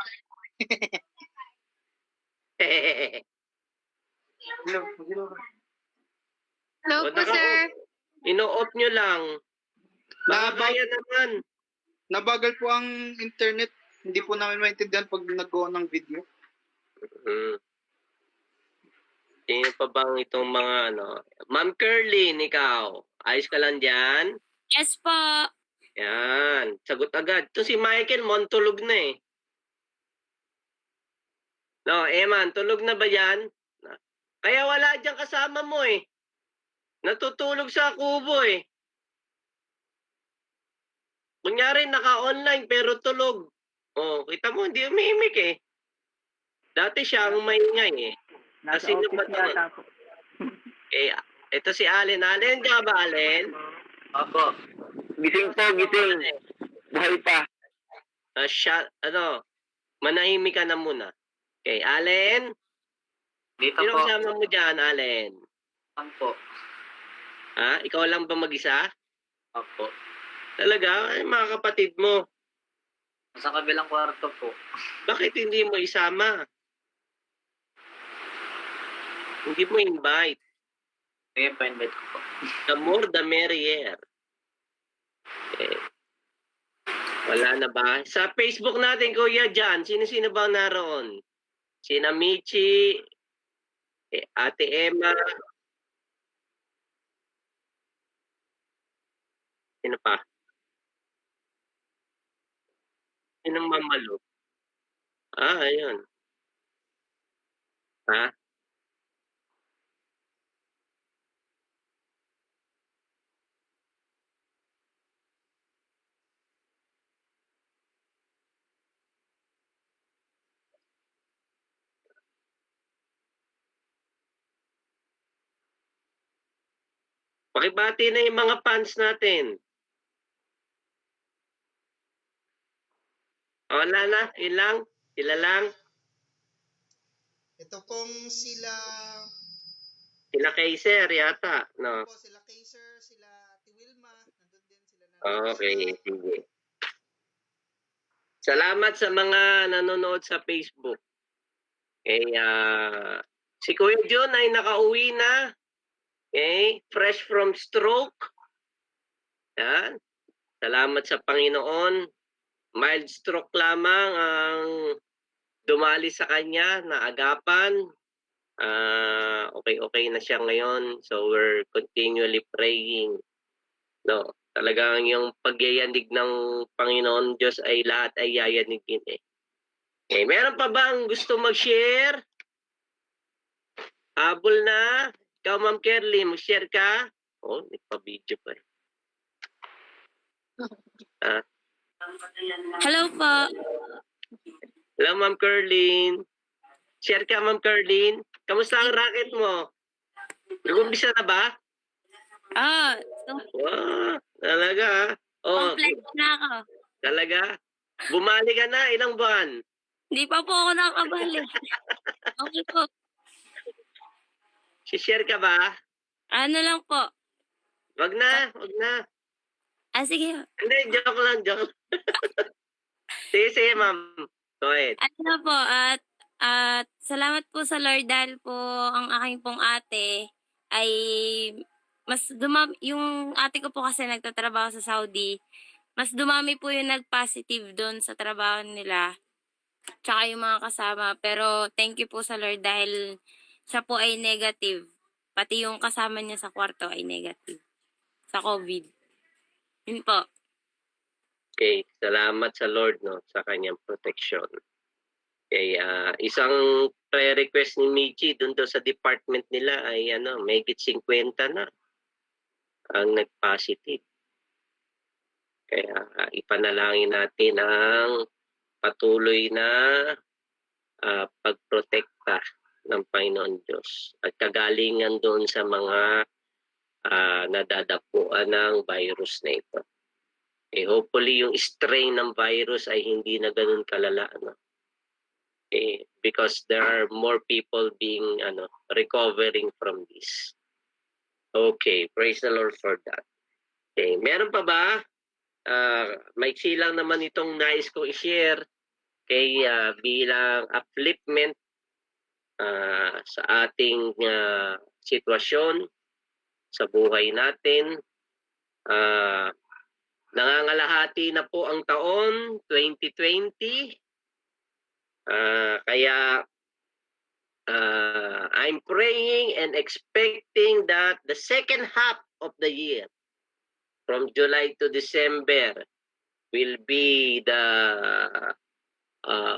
Speaker 3: Hello po, sir.
Speaker 5: Ino-off nyo lang. Baka naman.
Speaker 9: Nabagal po ang internet. Hindi po namin maintindihan pag nag-go ng video.
Speaker 5: Sino pa bang itong mga Ma'am Curlin, ikaw. Ayos ka lang dyan?
Speaker 10: Yes po.
Speaker 5: Yan. Sagot agad. Ito si Michael, tulog na eh. No, Eman, tulog na ba yan? Kaya wala dyan kasama mo eh. Natutulog sa kubo eh. Kunyari, naka-online pero tulog. Kita mo, hindi umimik eh. Dati siya ang maingay eh.
Speaker 2: Nasa office yata po.
Speaker 5: Ito si Allen. Allen ka ba, Allen?
Speaker 11: Opo. Gising po, gising. Buhay pa.
Speaker 5: Manahimik ka na muna. Okay, Allen?
Speaker 11: Dito
Speaker 5: Sino
Speaker 11: po.
Speaker 5: kasama mo dyan, Allen?
Speaker 11: Opo.
Speaker 5: Ikaw lang ba mag-isa?
Speaker 11: Opo.
Speaker 5: Talaga? Ay, mga kapatid mo.
Speaker 11: Sa kabilang kwarto po.
Speaker 5: Bakit hindi mo isama? Hindi mo invite.
Speaker 11: Sige, pa-invite ko po.
Speaker 5: The more, the merrier. Wala na ba? Sa Facebook natin, Kuya John, sino-sino ba naroon? Sina Michi, Ate Emma, Sino pa? Sinong mamalo? Ayun. Ha? Pakibati na yung mga fans natin. Wala na, yun lang. Sila lang.
Speaker 9: Ito pong sila
Speaker 5: Sila Kaiser yata. No?
Speaker 9: po, sila Kaiser, sila Ate Wilma, nandun din sila.
Speaker 5: Okay, sige. Salamat sa mga nanonood sa Facebook. Si Kuya John ay nakauwi na. Okay, fresh from stroke. Yan. Salamat sa Panginoon. Mild stroke lamang ang dumali sa kanya na agapan. Okay na siya ngayon. So we're continually praying. No, talagang yung pagyayanig ng Panginoon Diyos ay lahat ay yayanigin eh. Okay, meron pa bang gusto mag-share? Habol na. Ikaw, Ma'am Kerly, mag-share ka? Oh, nagpa-video pa eh.
Speaker 10: Hello po.
Speaker 5: Hello, Ma'am Kerlin. Share ka, Ma'am Kerlin. Kamusta ang racket mo? Nag-umpisa na ba? Wow, talaga. Oh,
Speaker 10: Complete na ako.
Speaker 5: talaga? Bumali ka na? Ilang buwan?
Speaker 10: Hindi pa po ako nakabali. Okay po.
Speaker 5: Si-share ka ba?
Speaker 10: Ano lang po.
Speaker 5: Wag na, wag na.
Speaker 10: Sige.
Speaker 5: Hindi, joke lang, joke. sige, ma'am. Go ahead.
Speaker 10: Ano po, at salamat po sa Lord dahil po ang aking pong ate ay yung ate ko po kasi nagtatrabaho sa Saudi. Mas dumami po yung nag-positive doon sa trabaho nila. Tsaka yung mga kasama. Pero thank you po sa Lord dahil siya po ay negative. Pati yung kasama niya sa kwarto ay negative. Sa COVID. Yun po.
Speaker 5: Okay, salamat sa Lord no sa kanyang protection. Okay, isang prayer request ni Michi doon sa department nila ay mahigit 50 na ang nag-positive. Kaya ipanalangin natin ang patuloy na pagprotekta ng Panginoon Diyos at kagalingan doon sa mga nadadapuan ng virus na ito. Hopefully yung strain ng virus ay hindi na ganun kalala. Because there are more people being recovering from this. Okay, praise the Lord for that. Okay, meron pa ba? Maiksi lang naman itong nais ko i-share kay bilang upliftment sa ating sitwasyon sa buhay natin. Nangangalahati na po ang taon 2020. Kaya I'm praying and expecting that the second half of the year, from July to December, will be the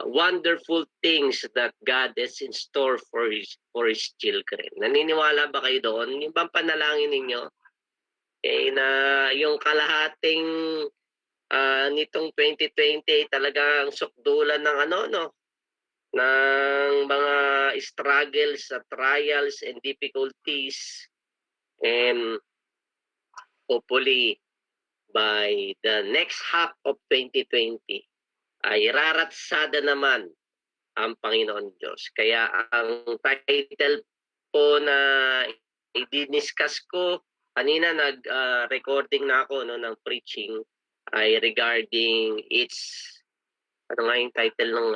Speaker 5: wonderful things that God has in store for His children. Naniniwala ba kayo doon? Yung bang panalangin ninyo? Na yung kalahating nitong 2020 talagang sukdulan ng ng mga struggles, trials and difficulties, and hopefully by the next half of 2020 ay raratsada naman ang Panginoon Diyos. Kaya ang title po na i-discuss ko kanina, nag-recording na ako ng preaching ay regarding ano nga yung title ng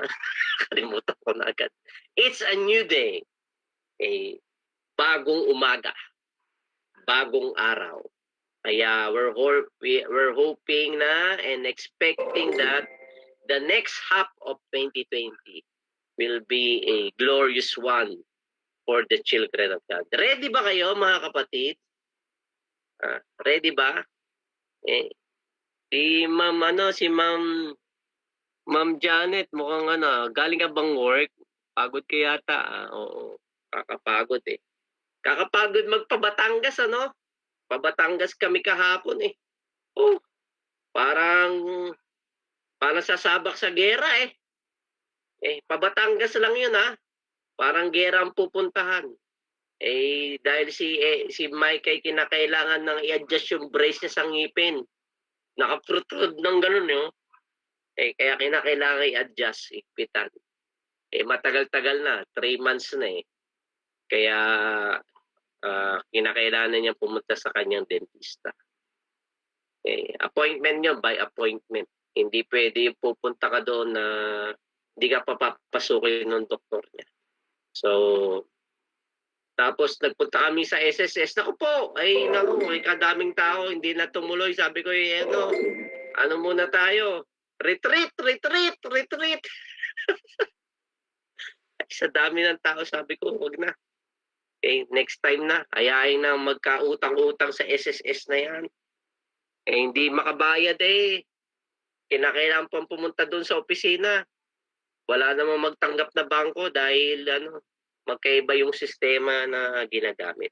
Speaker 5: kalimutan ko na agad. It's a new day. Bagong umaga. Bagong araw. Kaya we're hoping na and expecting that the next half of 2020 will be a glorious one for the children of God. Ready ba kayo mga kapatid? Ready ba? Si Ma'am Janet, mukhang galing ka bang work? Pagod ka yata. Oo, kakapagod eh. Kakapagod magpabatangas, ano? Pabatangas kami kahapon eh. Oh, parang sasabak sa gera eh. Pabatangas lang yun ha. Parang gera ang pupuntahan. Dahil si Mike ay kinakailangan ng i-adjust yung brace niya sa ngipin. Nakaprutod ng ganun yun. Kaya kinakailangan i-adjust, ikpitan. Matagal-tagal na, 3 months na eh. Kaya kinakailangan niya pumunta sa kanyang dentista. Appointment nyo, by appointment. Hindi pwede yung pupunta ka doon na hindi ka papapasukin ng doktor niya. So, tapos nagpunta kami sa SSS. Naku po, kadaming tao, hindi na tumuloy. Sabi ko, ano muna tayo? Retreat! Sa dami ng tao, sabi ko, wag na. Next time na, ayain na magkautang-utang sa SSS na yan. Hindi makabayad kinakailangan pang pumunta doon sa opisina. Wala namang magtanggap na bangko dahil magkaiba yung sistema na ginagamit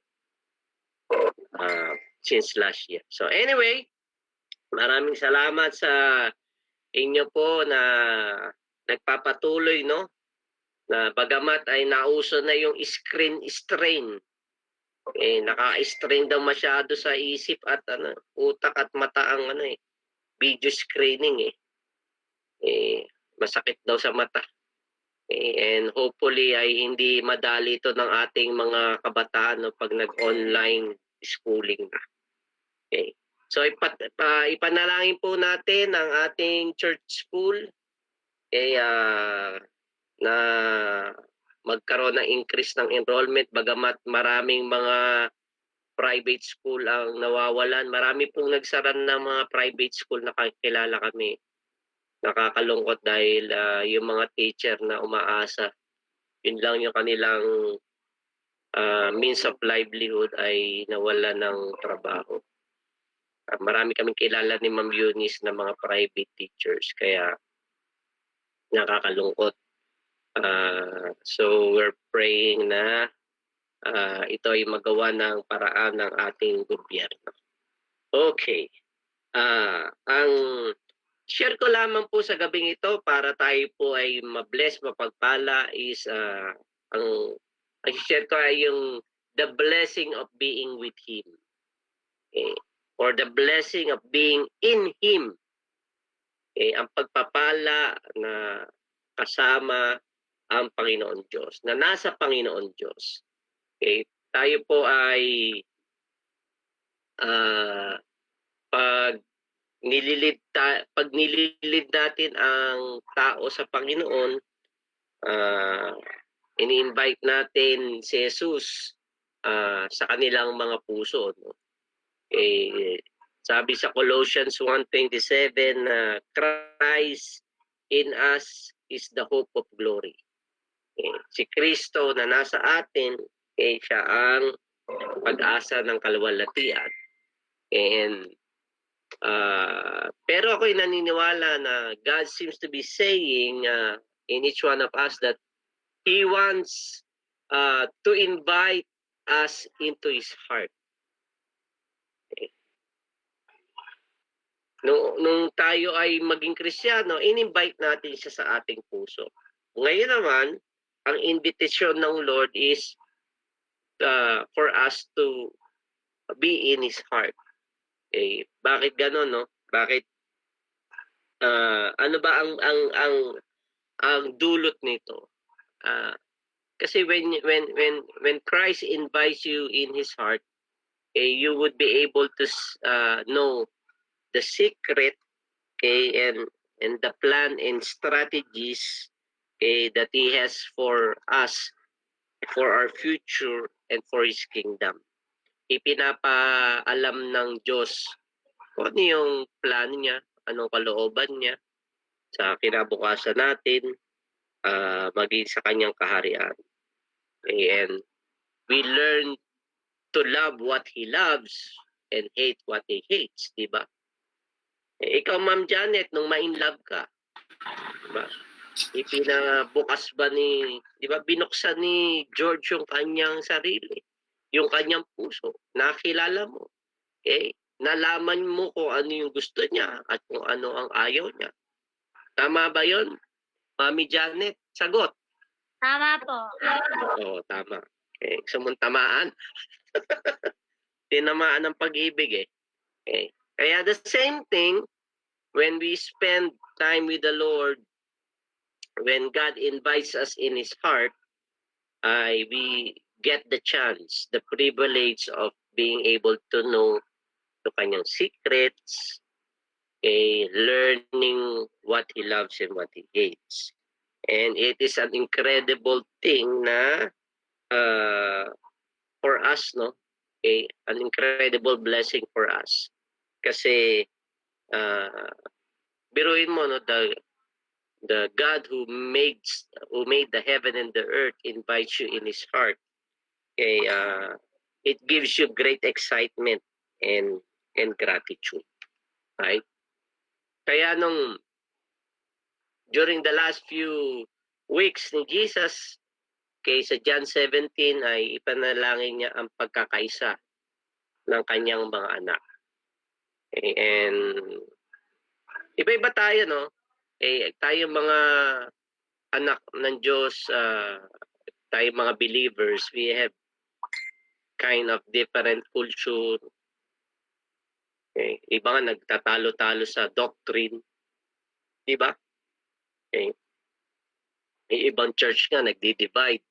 Speaker 5: since last year. So anyway, maraming salamat sa inyo po na nagpapatuloy, no? Na bagamat ay nauso na yung screen strain. Naka-strain daw masyado sa isip at utak at mata ang video screening masakit daw sa mata. And hopefully ay hindi madali ito ng ating mga kabataan pag nag-online schooling na. So ipanalangin po natin ang ating church school na magkaroon ng increase ng enrollment bagamat maraming mga private school ang nawawalan. Marami pong nagsara ng mga private school na kilala kami. Nakakalungkot dahil yung mga teacher na umaasa, yun lang yung kanilang means of livelihood ay nawala ng trabaho. Marami kaming kilala ni Ma'am Eunice na mga private teachers, kaya nakakalungkot. So we're praying na ito ay magawa ng paraan ng ating gobyerno. Okay. Ang share ko lamang po sa gabing ito para tayo po ay mabless, mapagpala is ang share ko ay yung the blessing of being with Him. Or the blessing of being in Him. Ang pagpapala na kasama ang Panginoon Diyos, na nasa Panginoon Diyos. Tayo po ay pag nililid natin ang tao sa Panginoon, ini-invite natin si Jesus sa kanilang mga puso. No? Sabi sa Colossians 1:27 na Christ in us is the hope of glory. Si Kristo na nasa atin, siya ang pag-asa ng kaluwalhatian. Pero ako'y naniniwala na God seems to be saying in each one of us that He wants to invite us into His heart. Nung tayo ay maging Kristiyano, in-invite natin siya sa ating puso. Ngayon naman, ang invitation ng Lord is for us to be in His heart. Bakit gano'n, no? Bakit ano ba ang dulot nito? Kasi when Christ invites you in His heart, you would be able to know the secret, and the plan and strategies that He has for us, for our future, and for His kingdom. Ipinapaalam ng Diyos kung ano yung plano niya, anong kalooban niya sa kinabukasan natin, maging sa kanyang kaharian. And we learn to love what He loves and hate what He hates, di ba? Ikaw, Ma'am Janet, nung ma-inlove ka, diba? Ipinabukas ba di ba, binuksan ni George yung kanyang sarili, yung kanyang puso, nakilala mo. Okay? Nalaman mo kung ano yung gusto niya at kung ano ang ayaw niya. Tama ba yon, Mami Janet? Sagot.
Speaker 10: Tama po.
Speaker 5: Oo, tama. Okay. Gusto mong tamaan? Tinamaan ng pag-ibig eh. Okay. Kaya the same thing, when we spend time with the Lord, when God invites us in His heart, we get the chance, the privilege of being able to know the kanyang secrets, learning what He loves and what He hates. And it is an incredible thing na for us, no? An incredible blessing for us. Kasi biruin mo, no, the God who made the heaven and the earth invites you in His heart. Okay, it gives you great excitement and gratitude, right? Kaya during the last few weeks ni Jesus, sa John 17 ay ipanalangin niya ang pagkakaisa ng kanyang mga anak. Okay, and iba-iba tayo, no? Tayo mga anak ng Diyos, tayo mga believers, we have kind of different culture. Okay. Iba nga nagtatalo-talo sa doctrine. Di ba? Okay. May ibang church nga nagdi-divide.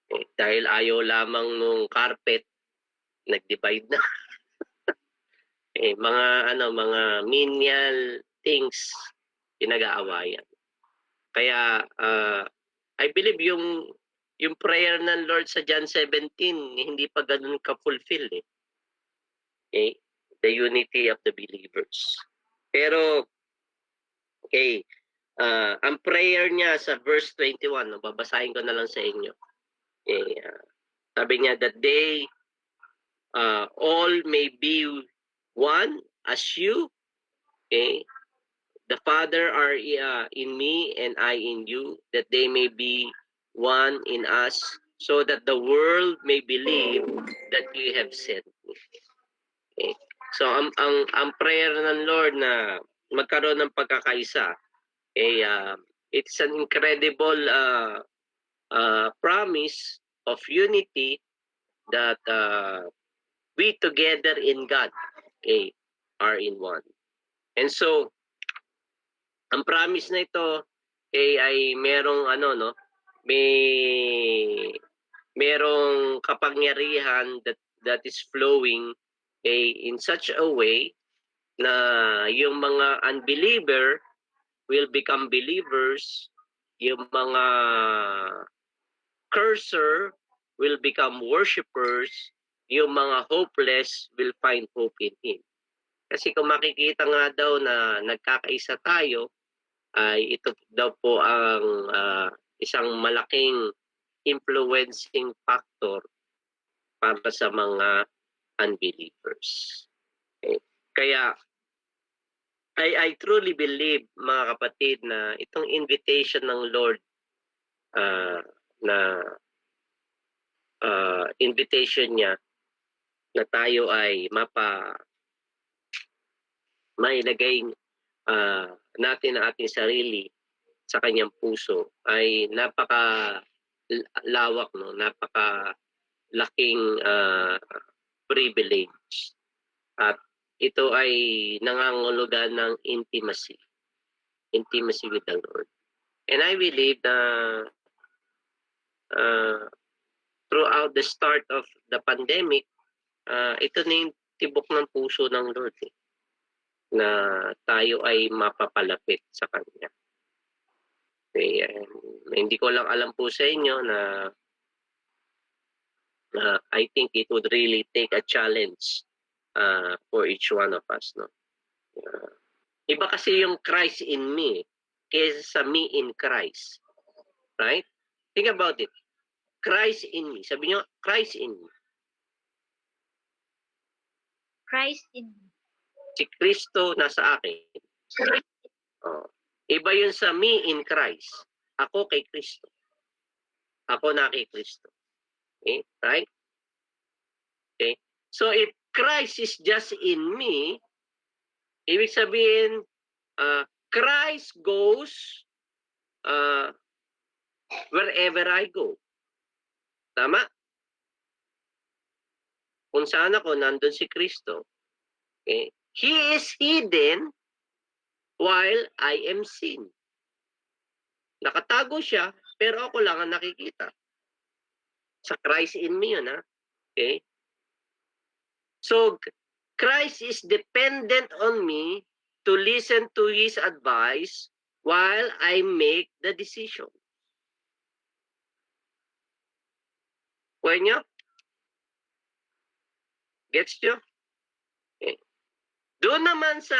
Speaker 5: Okay. Dahil ayaw lamang nung carpet, nag-divide na. Mga menial things pinag-aawayan. Kaya I believe yung prayer ng Lord sa John 17 hindi pa ganun ka-fulfill eh. Okay? The unity of the believers. Pero ang prayer niya sa verse 21, babasahin ko na lang sa inyo. Okay, sabi niya that they all may be one as you, okay? The Father are in me and I in you, that they may be one in us, so that the world may believe that you have sent me. Okay. So ang prayer ng Lord na magkaroon ng pagkakaisa, it's an incredible promise of unity that we together in God are in one. And so ang promise na ito ay merong merong kapangyarihan that is flowing in such a way na yung mga unbeliever will become believers, yung mga curser will become worshipers, yung mga hopeless will find hope in Him. Kasi kung makikita nga daw na nagkakaisa tayo, ay ito daw po ang isang malaking influencing factor para sa mga unbelievers. Okay. Kaya I truly believe, mga kapatid, na itong invitation ng Lord na invitation niya na tayo ay mailagay natin ang ating sarili sa kanyang puso ay napaka-lawak, no? Napaka-laking privilege. At ito ay nangangulugan ng intimacy with the Lord. And I believe na throughout the start of the pandemic, ito na yung tibok ng puso ng Lord na tayo ay mapapalapit sa Kanya. Okay, hindi ko lang alam po sa inyo na I think it would really take a challenge for each one of us. No? Iba kasi yung Christ in me kaysa sa me in Christ. Right? Think about it. Christ in me. Sabi niyo, Christ in me.
Speaker 3: Christ in me.
Speaker 5: Si Kristo nasa akin. Oh. Iba yun sa me in Christ. Ako kay Kristo. Ako na kay Kristo. Okay? Right? Okay? So if Christ is just in me, ibig sabihin, Christ goes wherever I go. Tama? Kung saan ako, nandun si Kristo. Okay? He is hidden while I am seen. Nakatago siya, pero ako lang ang nakikita. Sa Christ in me yun, ha? Okay? So, Christ is dependent on me to listen to His advice while I make the decision. Pwede nyo? Gets nyo? Okay. Doon naman sa,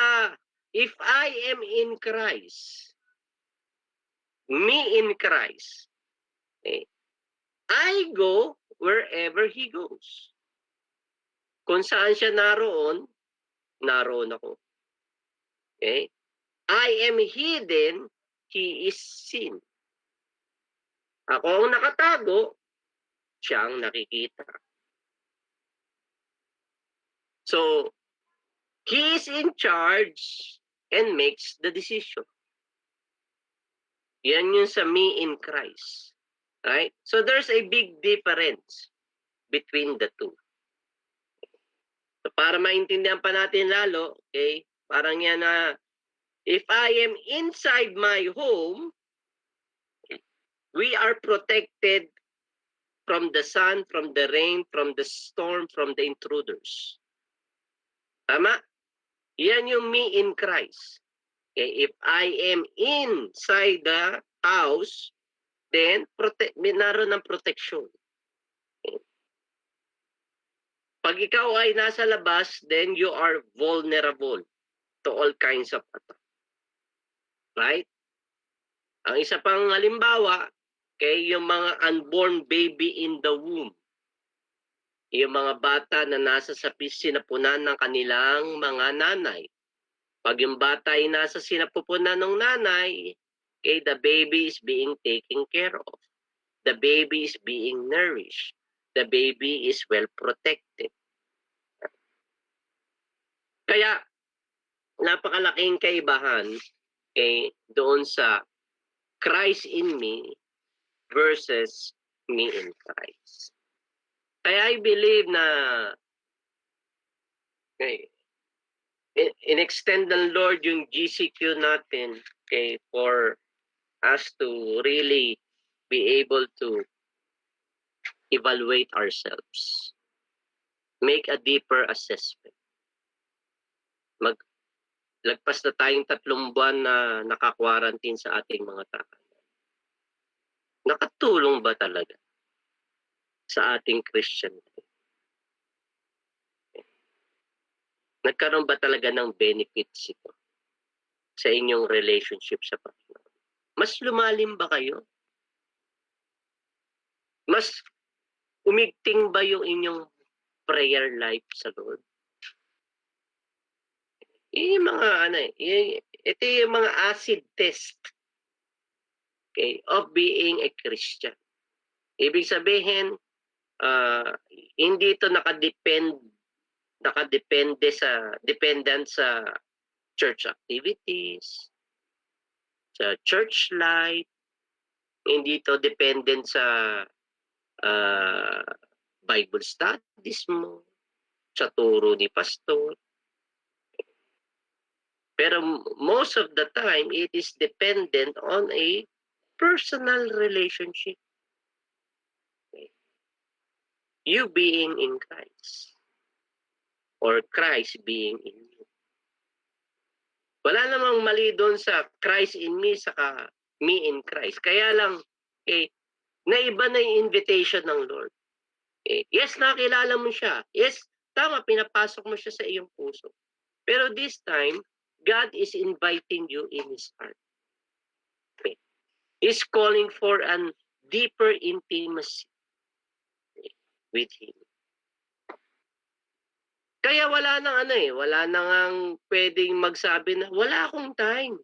Speaker 5: if I am in Christ, me in Christ, okay, I go wherever He goes. Kung saan siya naroon, naroon ako. Okay? I am hidden, He is seen. Ako ang nakatago, siya ang nakikita. So, He is in charge and makes the decision. Yan yun sa me in Christ. Right? So, there's a big difference between the two. So, para maintindihan pa natin lalo, okay, parang yan na, if I am inside my home, we are protected from the sun, from the rain, from the storm, from the intruders. Tama? Yan yung me in Christ. Okay, if I am inside the house, then naroon ng protection. Okay. Pag ikaw ay nasa labas, then you are vulnerable to all kinds of attack. Right? Ang isa pang halimbawa, okay, yung mga unborn baby in the womb. Yung mga bata na nasa sinapunan ng kanilang mga nanay. Pag yung bata ay nasa sinapupunan ng nanay, okay, the baby is being taken care of. The baby is being nourished. The baby is well protected. Kaya, napakalaking kaibahan, okay, doon sa Christ in me versus me in Christ. Kaya I believe na okay, in-extend ng Lord yung GCQ natin, okay, for us to really be able to evaluate ourselves. Make a deeper assessment. Lagpas na tayong 3 buwan na naka-quarantine sa ating mga tahanan. Nakatulong ba talaga sa ating Christian life? Nagkaroon ba talaga ng benefits ito sa inyong relationship sa Panginoon? Mas lumalim ba kayo? Mas umigting ba yung inyong prayer life sa Lord? Yung mga ito yung mga acid test, okay, of being a Christian. Ibig sabihin, hindi ito dependent sa church activities, sa church life, hindi ito dependent sa Bible studies mo, sa turo ni pastor. Pero most of the time, it is dependent on a personal relationship. Okay. You being in Christ. Or Christ being in you. Wala namang mali doon sa Christ in me, saka me in Christ. Kaya lang, naiba na yung invitation ng Lord. Yes, nakilala mo siya. Yes, tama, pinapasok mo siya sa iyong puso. Pero this time, God is inviting you in His heart. Okay. He's calling for a deeper intimacy with Him. Kaya wala nang wala nang pwedeng magsabi na wala akong time.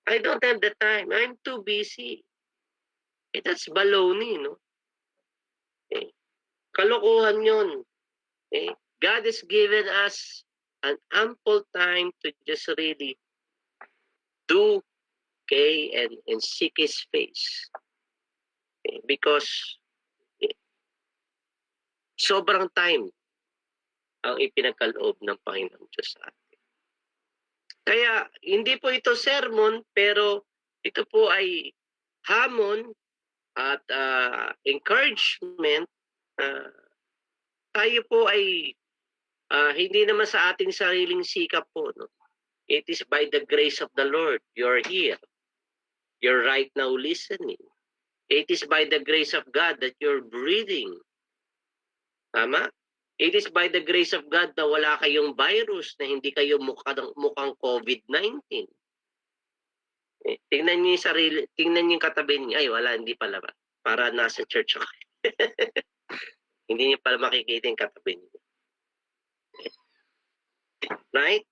Speaker 5: I don't have the time. I'm too busy. That's baloney, no? Kalokohan yun. God has given us an ample time to just really do, and seek His face. Because sobrang time ang ipinagkaloob ng Panginoon Diyos sa atin. Kaya hindi po ito sermon, pero ito po ay hamon at encouragement. Tayo po ay hindi naman sa ating sariling sikap po. No? It is by the grace of the Lord you're here. You're right now listening. It is by the grace of God that you're breathing. Tama? It is by the grace of God na wala kayong virus, na hindi kayo mukhang COVID-19. Tingnan niyo yung sarili, tingnan niyo yung katabi niyo. Ay, wala, hindi pala ba? Para nasa church ako. Hindi niyo pala makikita yung katabi niyo. Right?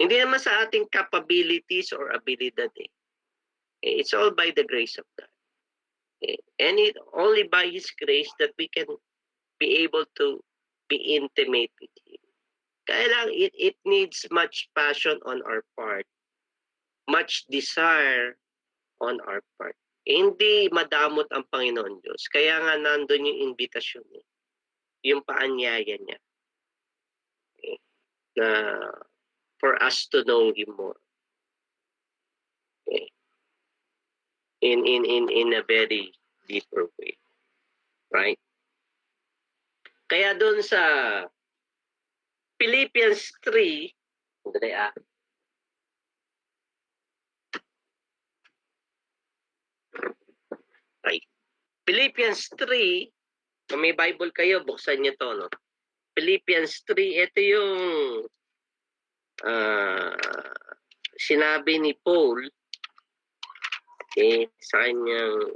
Speaker 5: Hindi naman sa ating capabilities or abilidad. It's all by the grace of God. And it only by His grace that we can be able to be intimate with Him. Kaya lang, it needs much passion on our part, much desire on our part. Hindi madamot ang Panginoon Diyos. Kaya nga nandun yung invitation niya, yung paanyaya niya, na for us to know Him more. In a very deeper way. Right? Kaya doon sa Philippians 3, Philippians 3, kung may Bible kayo, buksan niyo to, no? Philippians 3, ito yung sinabi ni Paul sa kanyang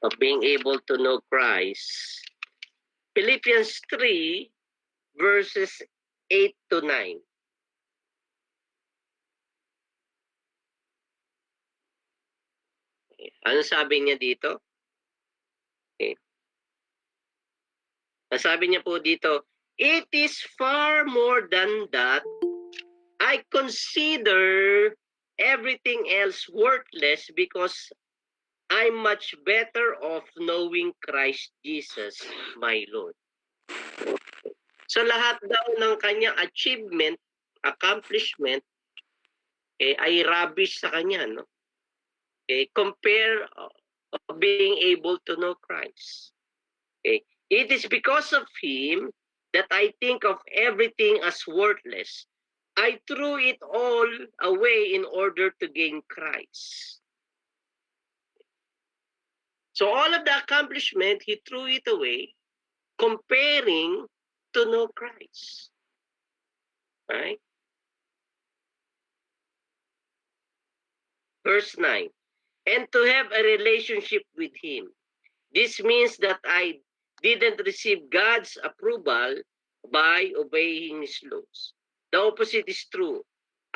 Speaker 5: of being able to know Christ. Philippians 3 verses 8 to 9. Ano sabi niya dito? Ang sabi niya po dito, it is far more than that. I consider everything else worthless because I'm much better off knowing Christ Jesus, my Lord. So lahat daw ng kanyang achievement, accomplishment, ay rubbish sa kanya, no? Compare of being able to know Christ. It is because of Him that I think of everything as worthless. I threw it all away in order to gain Christ. So all of the accomplishment, he threw it away, comparing to know Christ. Right? Verse 9. And to have a relationship with Him. This means that I didn't receive God's approval by obeying His laws. The opposite is true.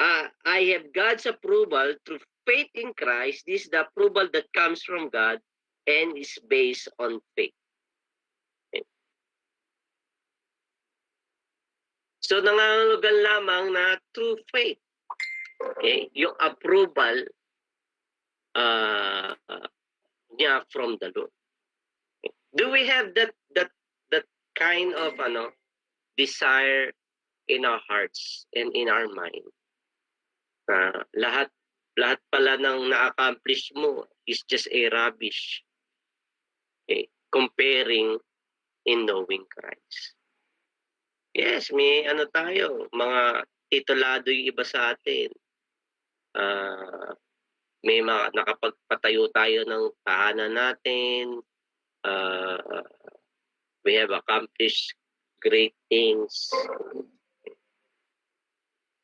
Speaker 5: I have God's approval through faith in Christ. This is the approval that comes from God and is based on faith. Okay. So nangangulugan lamang na through faith. Okay, yung approval niya from the Lord. Okay. Do we have that kind of desire in our hearts and in our mind? Lahat pala ng na-accomplish mo is just a rubbish. Okay. Comparing in knowing Christ. Yes, may tayo, mga titulado yung iba sa atin. May mga nakapagpatayo tayo ng tahanan natin. We have accomplished great things.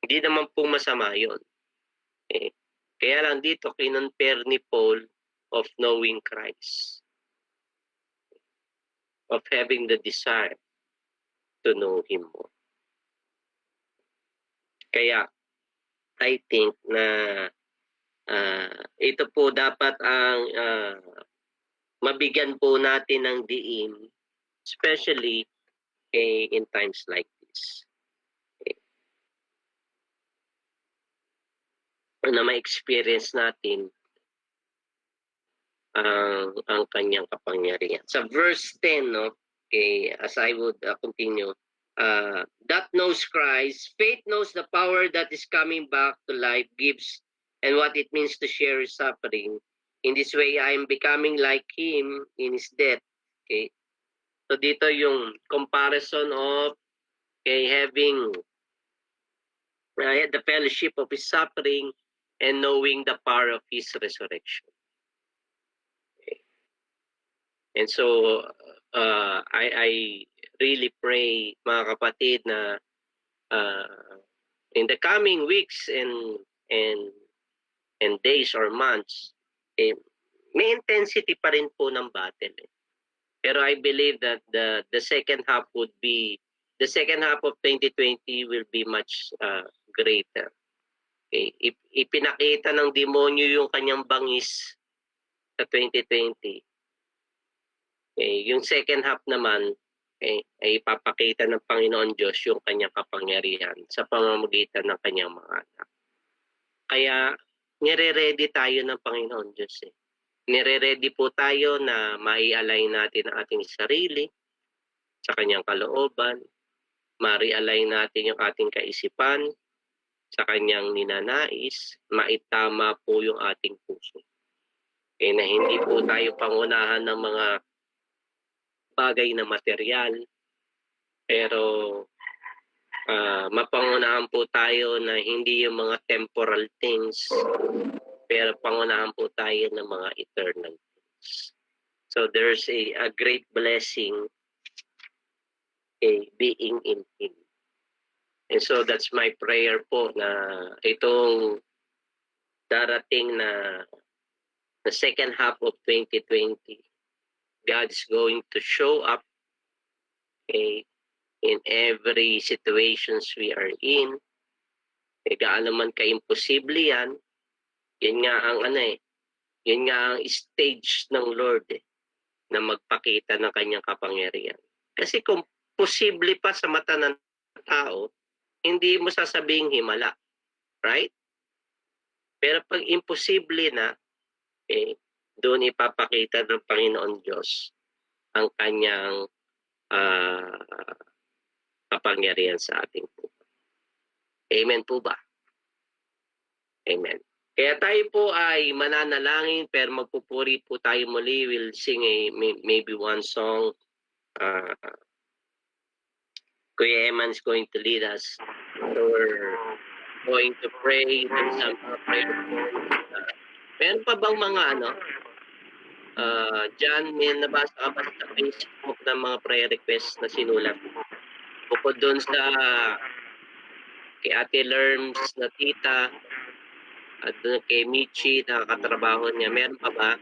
Speaker 5: Hindi naman po masama yun. Kaya lang dito, kinonpare ni Paul of knowing Christ. of having the desire to know Him more. Kaya, I think na ito po dapat ang mabigyan po natin ng diin, especially in times like this. Na ma-experience natin ang kanyang kapangyarihan. Sa verse 10, no, okay, as I would continue, that knows Christ, faith knows the power that is coming back to life, gives, and what it means to share his suffering. In this way, I am becoming like him in his death. Okay? So dito yung comparison of having the fellowship of his suffering and knowing the power of his resurrection. Okay. And so I really pray, mga kapatid, na in the coming weeks and days or months, may intensity pa rin po ng battle. Pero I believe that the second half of 2020 will be much greater. Okay. Ipinakita ng demonyo yung kanyang bangis sa 2020. Okay. Yung second half naman, ay ipapakita ng Panginoon Diyos yung kanyang kapangyarihan sa pamamagitan ng kanyang mga anak. Kaya, nire-ready tayo ng Panginoon Diyos. Nire-ready po tayo na mai-align natin ang ating sarili sa kanyang kalooban, ma-realign natin yung ating kaisipan sa kanyang ninanais, maitama po yung ating puso. Na hindi po tayo pangunahan ng mga bagay na material, pero mapangunahan po tayo na hindi yung mga temporal things, pero pangunahan po tayo ng mga eternal things. So there's a great blessing being in Him. And so that's my prayer po na itong darating na the second half of 2020, God's going to show up in every situations we are in. Gaano man ka-imposible yan, yun nga ang yun nga ang stage ng Lord na magpakita ng kanyang kapangyarihan. Kasi kung posible pa sa mata ng tao, hindi mo sasabing himala. Right? Pero pag imposible na, doon ipapakita ng Panginoon Diyos ang kanyang kapangyarihan sa ating buhay. Amen po ba? Amen. Kaya tayo po ay mananalangin, pero magpupuri po tayo muli. We'll sing maybe one song. Kuya Eman is going to lead us. So we're going to pray with some prayer. Meron pa bang mga John, may nabasa ka ba sa Facebook ng mga prayer requests na sinulat? Bukod doon sa kay Ate Lerms na tita at doon kay Michi na katrabaho niya, meron pa ba?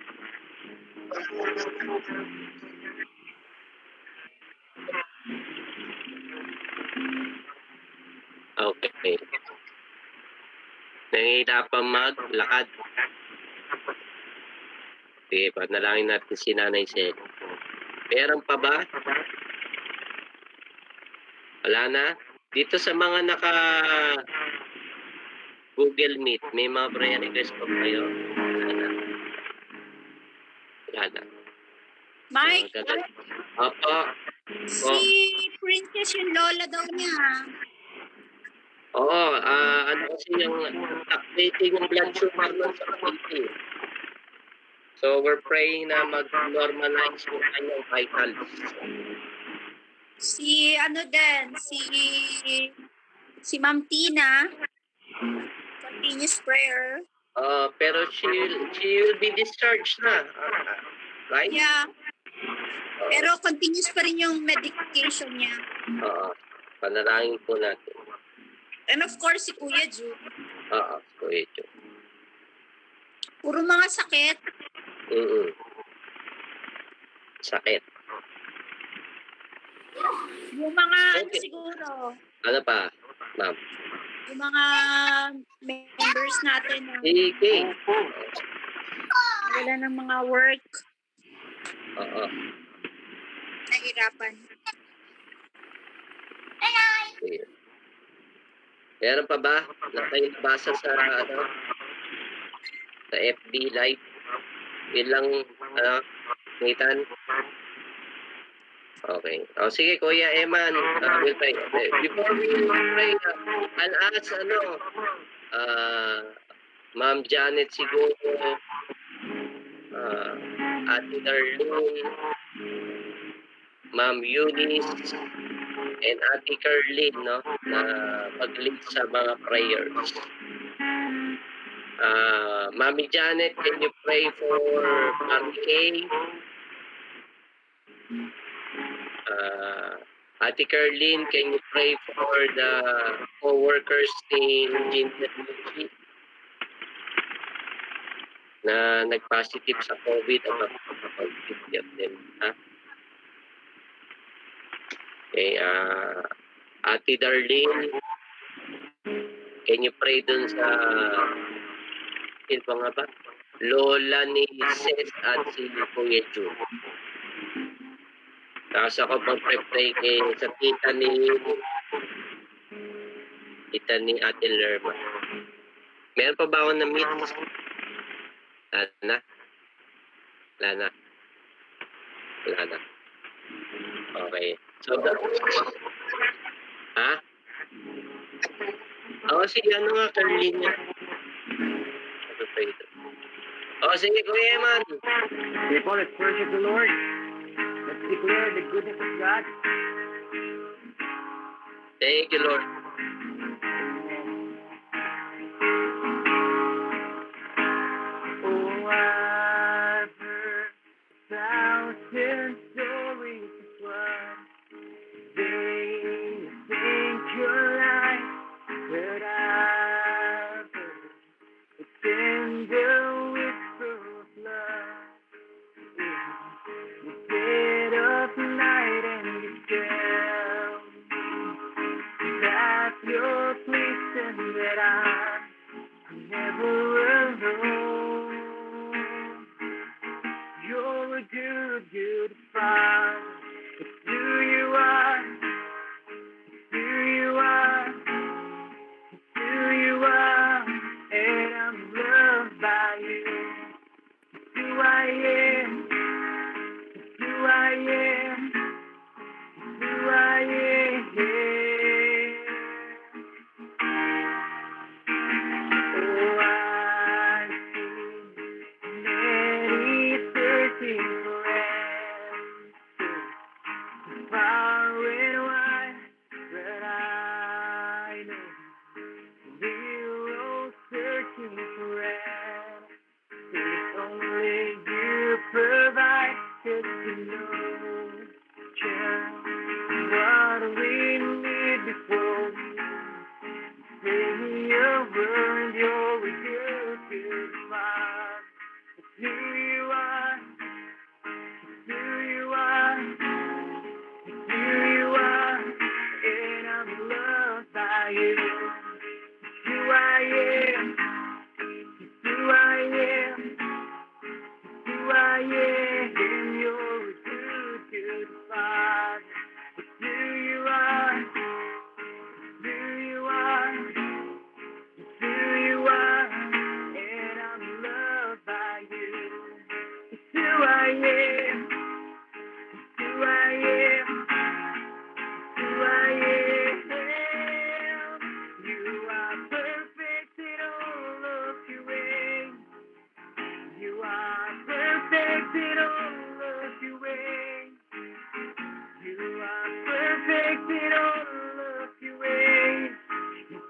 Speaker 5: Okay. Nangihirapan maglakad. Okay, panalangin natin si Nanay Sel. Meron pa ba? Wala na? Dito sa mga naka Google Meet, may mga prayer request pa kayo? Wala na. Wala na.
Speaker 3: Mike,
Speaker 5: Opo.
Speaker 3: si Princess yung lola daw niya.
Speaker 5: Oo, kasi yung activating yung blood sugar nun sa kapatid. So we're praying na mag-normalize yung kanyang vitals.
Speaker 3: Si si Ma'am Tina, continuous prayer.
Speaker 5: Pero she will be discharged na. Right?
Speaker 3: Yeah. Pero continuous pa rin yung medication niya.
Speaker 5: Panalangin po natin.
Speaker 3: And of course, si Kuya Ju.
Speaker 5: Kuya Ju.
Speaker 3: Puro mga sakit.
Speaker 5: Sakit.
Speaker 12: Yung mga ano
Speaker 5: Okay.
Speaker 12: siguro,
Speaker 5: Ano pa, ma'am?
Speaker 12: yung mga members natin na
Speaker 5: Sige.
Speaker 12: wala ng mga work,
Speaker 5: Oo.
Speaker 12: nahirapan.
Speaker 5: Sige. Meron pa ba na kayo nabasa sa sa FB Live? Yun lang, Nathan? Okay. Sige, Kuya Eman. We'll pray. Before we pray, I'll ask, Ma'am Janet siguro, Ate Darlene, Ma'am Eunice, and Ate Carlin, no, na mag-lead sa mga prayers. Mami Janet, can you pray for Mami Kay? Ate Carlin, can you pray for the co-workers ni Ginger Lucy na nag-positive sa COVID at napapag-positive din, ha? Okay, Ate Darlene, can you pray dun sa sino nga ba? Lola ni Ses at si Kuya Jun. Tapos ako mag-pray kay sa tita ni Ate Lerma. Meron pa ba ako na meet? Wala na. Okay. So, ha? Sige, nga, Carlin niya. Sige, Kuya Eman.
Speaker 2: People, let's worship the Lord. Let's declare the goodness of God.
Speaker 5: Thank you, Lord.
Speaker 2: Oh, I've heard 1,000 stories of what they think you're like, but I've heard the tender whisper of love. You get up night and you tell me that you're pleased and that I'm never alone. You're a good, good father. It's who you are. It's who you are. It's who you are. And I'm loved by you. It's who I am. It's who I am. It's who I am. Oh, I've seen many searching for answers, far and wide, but I know we're all searching for answers. Only you provide, 'cause you know just what we need before we say a word. You're a good, good father. It's who you are. It's who you are. It's who you are. And I'm loved by you. It's who I am. It's who I am. It's who I am. You're a good, good father. It's who you are. It's who you are. It's who you are. And I'm loved by you. It's who I am. It's who I am. It's who I am. You are perfect in all of your ways. You are perfect in all of your ways. You are perfect in all of your ways.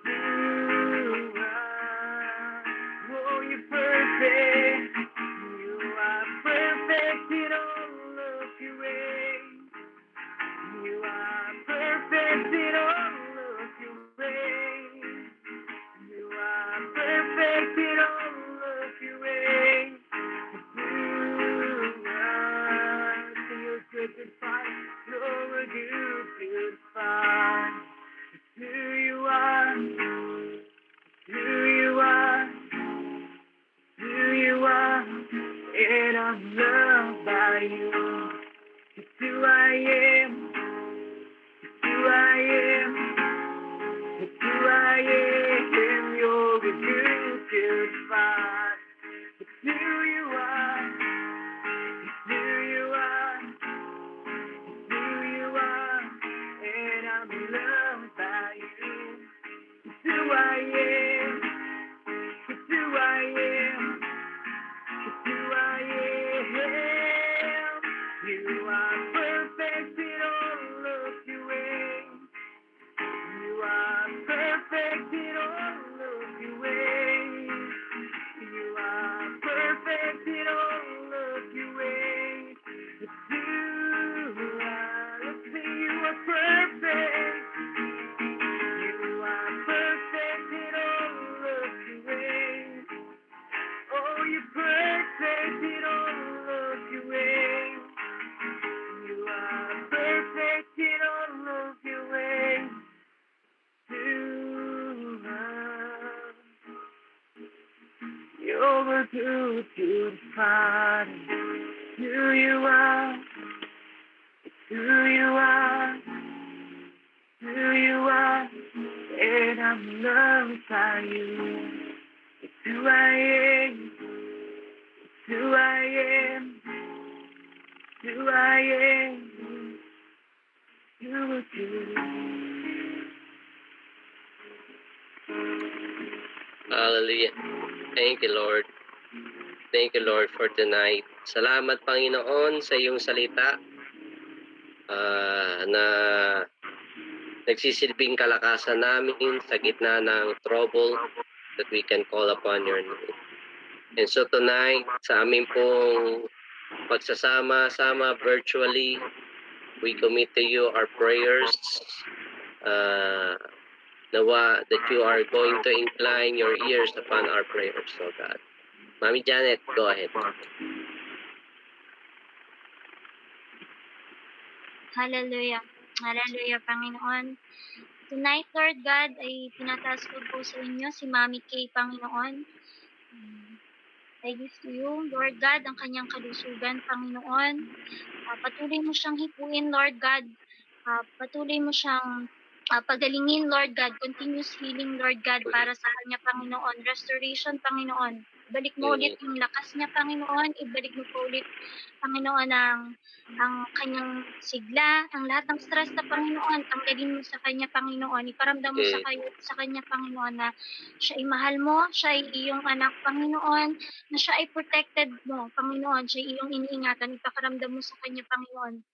Speaker 2: You are. Oh, you're perfect. You are perfect in all of your ways. You are perfect in all of your ways. You are perfect in all of your ways. You are. So you're good, good Father. You're a good,
Speaker 1: I'm in love by you. It's who I am. It's who I am. It's who I am. You are perfect in all of your ways. You are perfect in all of your ways. You are perfect in all of your ways. It's you are. Let's say you are perfect. You are perfect in all of your ways. Oh, you're perfect in all of your ways. You are perfect in all of your ways. You are. You're good to the party. Who you are. It's who you are. Who you are. And I'm loved by you. It's who I am. It's who I am. Who I am. You are good.
Speaker 5: Hallelujah. Thank you, Lord. Thank you, Lord, for tonight. Salamat, Panginoon, sa iyong salita na nagsisilbing kalakasan namin sa gitna ng trouble that we can call upon your name. And so tonight, sa aming pong pagsasama-sama virtually, we commit to you our prayers. Nawa that you are going to incline your ears upon our prayers, oh God. Mami Janet, go ahead.
Speaker 13: Hallelujah. Hallelujah, Panginoon. Tonight, Lord God, ay tinataas ko po sa inyo si Mami Kay, Panginoon. I give to you, Lord God, ang kanyang kalusugan, Panginoon. Patuloy mo siyang hipuin, Lord God. Patuloy mo siyang pagalingin, Lord God. Continuous healing, Lord God, para sa kanya, Panginoon. Restoration, Panginoon. Ibalik mo ulit yung lakas niya, Panginoon. Ibalik mo po ulit, Panginoon, ang kanyang sigla, ang lahat ng stress na, Panginoon. Tanggalin mo sa kanya, Panginoon. Iparamdam mo sa kanya, Panginoon, na siya ay mahal mo, siya ay iyong anak, Panginoon, na siya ay protected mo, Panginoon. Siya ay iyong iniingatan. Ipaparamdam mo sa kanya, Panginoon.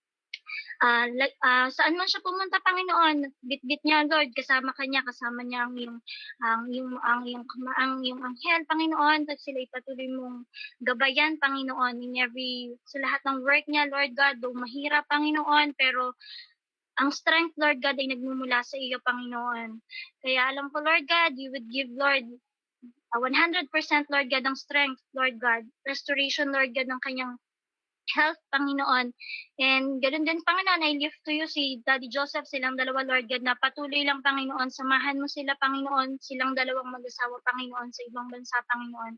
Speaker 13: Saan man siya pumunta, Panginoon, bit-bit niya, Lord, kasama niya ang iyong anghel, Panginoon, at sila ipatuloy mong gabayan, Panginoon, sa lahat ng work niya, Lord God, though mahirap, Panginoon, pero ang strength, Lord God, ay nagmumula sa iyo, Panginoon. Kaya alam ko, Lord God, you would give, Lord, 100%, Lord God, ang strength, Lord God, restoration, Lord God, ng kanyang health, Panginoon. And ganoon din, Panginoon, I lift to you si Daddy Joseph, silang dalawa, Lord God, na patuloy lang, Panginoon, samahan mo sila, Panginoon, silang dalawang mag-asawa, Panginoon, sa ibang bansa, Panginoon.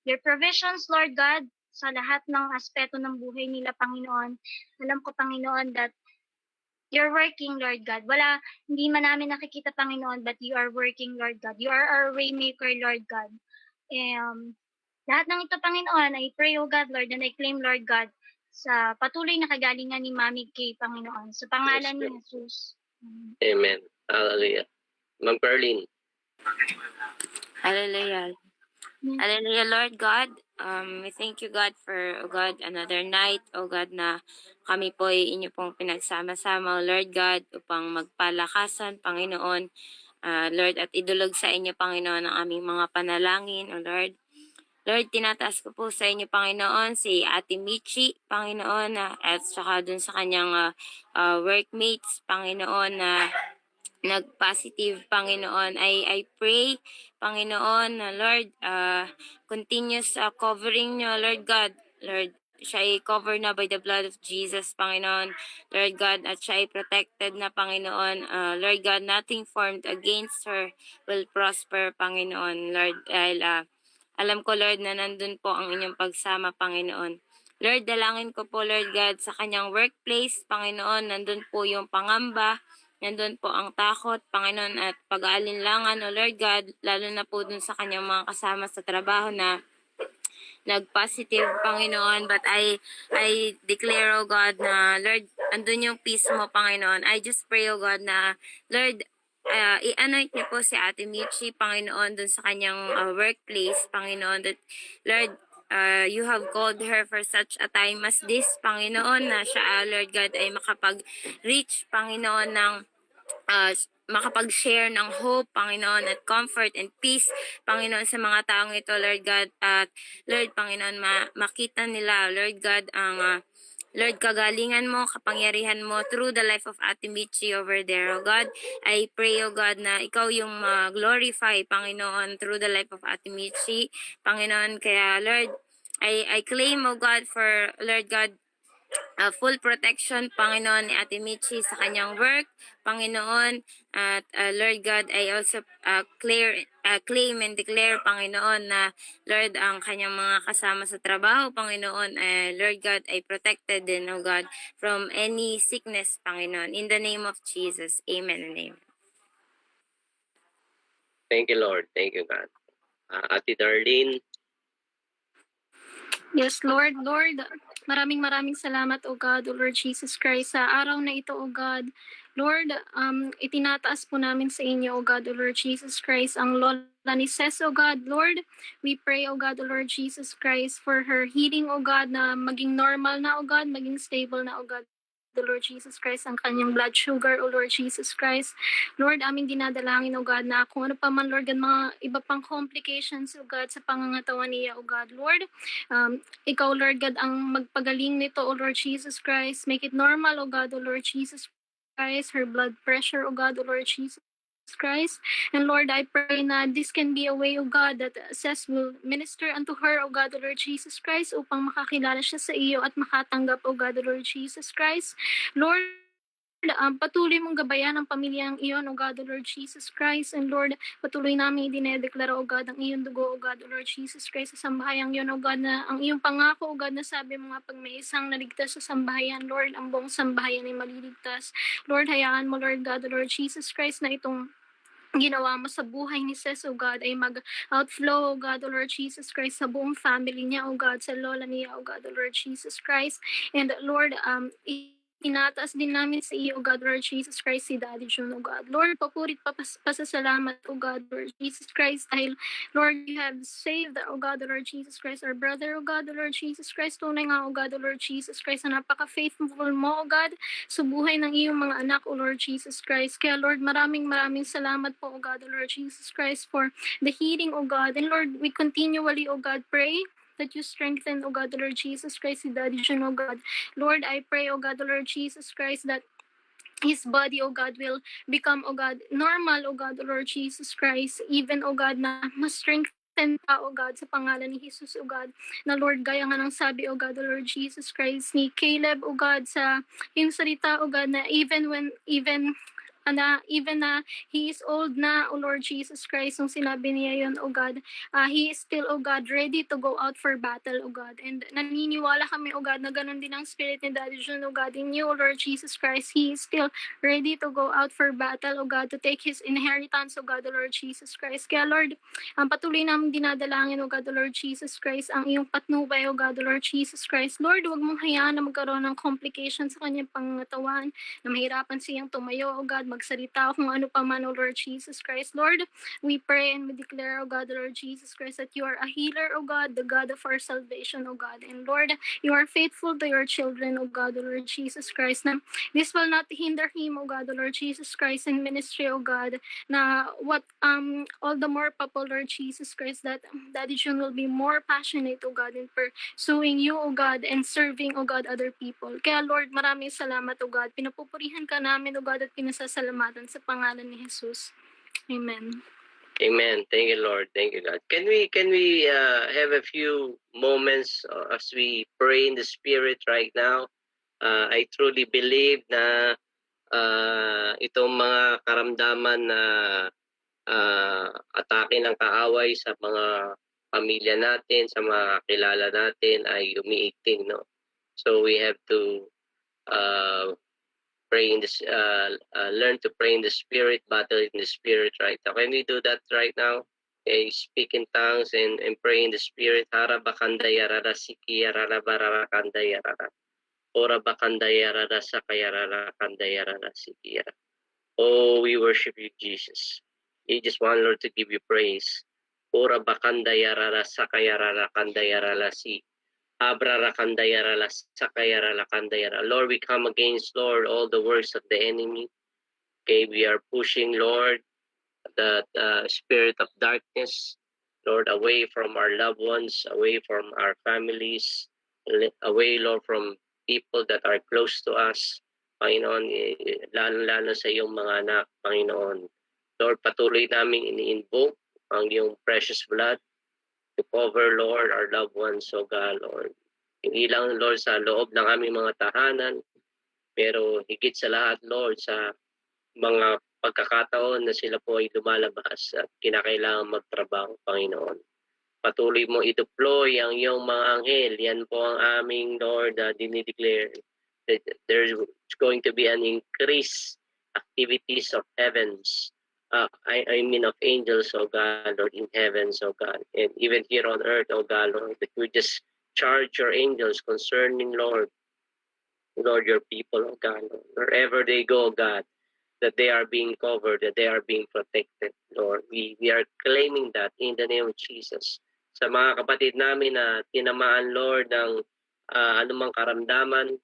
Speaker 13: Your provisions, Lord God, sa lahat ng aspeto ng buhay nila, Panginoon. Alam ko, Panginoon, that you're working, Lord God. Hindi man namin nakikita, Panginoon, but you are working, Lord God. You are our way maker, Lord God. Lahat ng ito, Panginoon, I pray, O God, Lord, and I claim, Lord God, sa patuloy na kagalingan ni Mami Kay, Panginoon. Sa pangalan ni Jesus.
Speaker 5: Amen. Hallelujah. Ma'am Perlin.
Speaker 10: Hallelujah. Hallelujah, Lord God. We thank you, God, for, oh God, another night, oh God, na kami po ay inyo pong pinagsama-sama, oh Lord God, upang magpalakasan, Panginoon, Lord, at idulog sa inyo, Panginoon, ang aming mga panalangin, oh Lord. Lord, tinataas ko po sa inyo, Panginoon, si Ate Michi, Panginoon, at saka dun sa kanyang workmates, Panginoon, na nag-positive, Panginoon. I pray, Panginoon, Lord, continuous covering nyo, Lord God. Lord, siya ay covered na by the blood of Jesus, Panginoon. Lord God, at siya ay protected na, Panginoon. Lord God, nothing formed against her will prosper, Panginoon. Lord, dahil alam ko, Lord, na nandun po ang inyong pagsama, Panginoon. Lord, dalangin ko po, Lord God, sa kanyang workplace, Panginoon, nandun po yung pangamba, nandun po ang takot, Panginoon, at pag-aalinlangan, O Lord God, lalo na po dun sa kanyang mga kasama sa trabaho na nag-positive, Panginoon. But I declare, O God, na Lord, andun yung peace mo, Panginoon. I just pray, O God, na Lord, i-anoint niyo po si Ate Michi, Panginoon, dun sa kanyang workplace, Panginoon. That, Lord, you have called her for such a time as this, Panginoon, na siya, Lord God, ay makapag-reach, Panginoon, ng makapag-share ng hope, Panginoon, at comfort and peace, Panginoon, sa mga taong ito, Lord God. At Lord, Panginoon, makita nila, Lord God, ang Lord, kagalingan mo, kapangyarihan mo through the life of Ate Michi over there, O God. I pray, O God, na ikaw yung glorify, Panginoon, through the life of Ate Michi, Panginoon. Kaya, Lord, I claim, O God, for, Lord God, full protection, Panginoon, ni Ate Michi sa kanyang work, Panginoon. At Lord God, I also claim and declare, Panginoon, na Lord, ang kanyang mga kasama sa trabaho, Panginoon, Lord God, ay protected din, O God, from any sickness, Panginoon. In the name of Jesus, amen and amen.
Speaker 5: Thank you, Lord. Thank you, God. Ate Darlene.
Speaker 6: Yes, Lord, maraming salamat, O God, O Lord Jesus Christ, sa araw na ito, O God. Lord, itinataas po namin sa inyo, O God, O Lord Jesus Christ, ang lola ni Ces, O God. Lord, we pray, O God, O Lord Jesus Christ, for her healing, O God, na maging normal na, O God, maging stable na, O God, the Lord Jesus Christ, ang kanyang blood sugar, O Lord Jesus Christ. Lord, aming dinadalangin, O God, na kung ano pa man, Lord, God, mga iba pang complications, O God, sa pangangatawan niya, O God. Lord, ikaw, Lord God, ang magpagaling nito, O Lord Jesus Christ. Make it normal, O God, O Lord Jesus Christ. Her blood pressure, O God, O Lord Jesus Christ. And Lord, I pray na this can be a way, O God, that Ces will minister unto her, O God, O Lord Jesus Christ, upang makakilala siya sa iyo at makatanggap, O God, O Lord Jesus Christ. Lord, patuloy mong gabayan ang pamilyang iyon, O God, O Lord Jesus Christ. And Lord, patuloy namin idinedeklara, O God, ang iyong dugo, O God, O Lord Jesus Christ, sa sambahayang iyon, O God, na ang iyong pangako, O God, na sabi mo nga, pag may isang naligtas sa sambahayan, Lord, ang buong sambahayan ay maliligtas. Lord, hayaan mo, Lord God, O Lord Jesus Christ, na itong ginawa mo sa buhay ni Ces, O God, ay mag-outflow, O God, O Lord Jesus Christ, sa buong family niya, O God, sa lola niya, O God, O Lord Jesus Christ. And Lord, tinataas din namin sa iyo, O God, Lord Jesus Christ, si Daddy June, O God. Lord, papurit pasasalamat, O God, Lord Jesus Christ, dahil, Lord, you have saved, O God, Lord Jesus Christ, our brother, O God, Lord Jesus Christ. Tunay nga, O God, Lord Jesus Christ, na napaka-faithful mo, O God, sa buhay ng iyong mga anak, O Lord Jesus Christ. Kaya, Lord, maraming salamat po, O God, Lord Jesus Christ, for the healing, O God. And Lord, we continually, O God, pray that you strengthen, O God, the Lord Jesus Christ, si Daddy June, O God. Lord, I pray, O God, the Lord Jesus Christ, that his body, O God, will become, O God, normal, O God, the Lord Jesus Christ, even, O God, na mas strengthen pa, O God, sa pangalan ni Jesus, O God, na Lord, gaya nga ng sabi, O God, the Lord Jesus Christ, ni Caleb, O God, sa yung salita, O God, na even na he is old na, O Lord Jesus Christ, nung sinabi niya yun, O God, he is still, O God, ready to go out for battle, O God. And naniniwala kami, O God, na ganun din ang spirit ni Daddy June, O God, in you, O Lord Jesus Christ. He is still ready to go out for battle, O God, to take his inheritance, O God, O Lord Jesus Christ. Kaya, Lord, ang patuloy namin dinadalangin, O God, O Lord Jesus Christ, ang iyong patnubay, O God, O Lord Jesus Christ. Lord, huwag mong hayaan na magkaroon ng complications sa kanyang pangatawan, na mahirapan siyang tumayo, O God, magsalita kung ano pa man, O Lord Jesus Christ. Lord, we pray and we declare, O God, Lord Jesus Christ, that you are a healer, O God, the God of our salvation, O God. And Lord, you are faithful to your children, O God, O Lord Jesus Christ. Na this will not hinder him, O God, O Lord Jesus Christ, in ministry, O God. Na what all the more, Papa, Lord Jesus Christ, that Daddy June will be more passionate, O God, in pursuing you, O God, and serving, O God, other people. Kaya Lord, maraming salamat, O God. Pinapupurihan ka namin, O God, at pinasasalamatan sa pangalan ni Jesus. Amen.
Speaker 5: Amen. Thank you, Lord. Thank you, God. Can we have a few moments as we pray in the Spirit right now? I truly believe na itong mga karamdaman na atake ng kaaway sa mga pamilya natin, sa mga kilala natin ay umiigting, no? So we have to pray in this, learn to pray in the Spirit, battle in the Spirit right now. Can we do that right now? Okay, speak in tongues and pray in the Spirit. Harabakanda yarara siki yarara barara kanda yarara. Ora bakandayarara sakayarara kandayarara sikira. Oh, we worship you, Jesus. We just want, Lord, to give you praise. Ora bakandayarara sakayarara kandayarara si. Abrara kandayarala sakayarala kandayara. Lord, we come against, Lord, all the works of the enemy. Okay, we are pushing, Lord, the spirit of darkness, Lord, away from our loved ones, away from our families, away, Lord, from people that are close to us. Panginoon, lalo-lalo sa iyong mga anak, Panginoon. Lord, patuloy namin ini-invoke ang iyong precious blood to cover, Lord, our loved ones, O God, Lord. Hindi lang, Lord, sa loob ng aming mga tahanan, pero higit sa lahat, Lord, sa mga pagkakataon na sila po ay lumalabas at kinakailangan magtrabaho, Panginoon. Patuloy mo i-deploy ang iyong mga anghel. Yan po ang aming, Lord, dinideclare that there's going to be an increased activities of heavens. I mean of angels, O God, Lord, in heavens, O God. And even here on earth, O God, Lord, that we just charge your angels concerning, Lord, your people, O God, Lord. Wherever they go, God, that they are being covered, that they are being protected, Lord. We are claiming that in the name of Jesus. Sa mga kapatid namin na tinamaan, Lord, ng anumang karamdaman,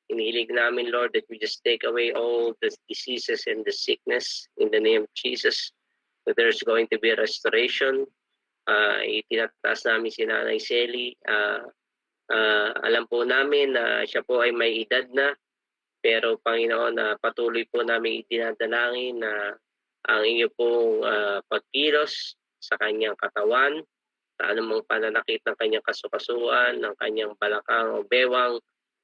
Speaker 5: inihilig namin, Lord, that we just take away all the diseases and the sickness in the name of Jesus. That there's going to be a restoration. Itinataas namin si Nanay Selly. Alam po namin na siya po ay may edad na, pero Panginoon, patuloy po namin idinadalangin na ang inyo pong pagkilos sa kanyang katawan, sa anumang pananakit ng kanyang kasukasuan, ng kanyang balakang o bewang,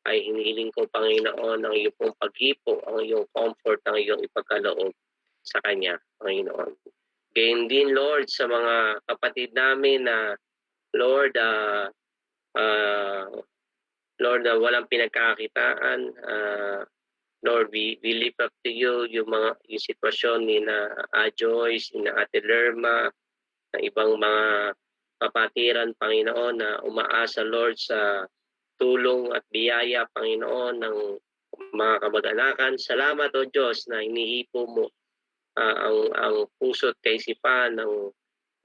Speaker 5: ay hinihiling ko, Panginoon, ang iyong pong paghipo, ang iyong comfort, ang iyong ipagkaloob sa kanya, Panginoon. Gayon din, Lord, sa mga kapatid namin na, Lord, Lord, walang pinagkakakitaan. Lord, we lift up to you yung sitwasyon ni na Joyce, ni na Ate Lerma, ng ibang mga kapatiran, Panginoon, na umaasa, Lord, sa tulong at biyaya, Panginoon, ng mga kamag-anakan. Salamat, O Diyos, na inihipo mo ang puso't kaisipan ng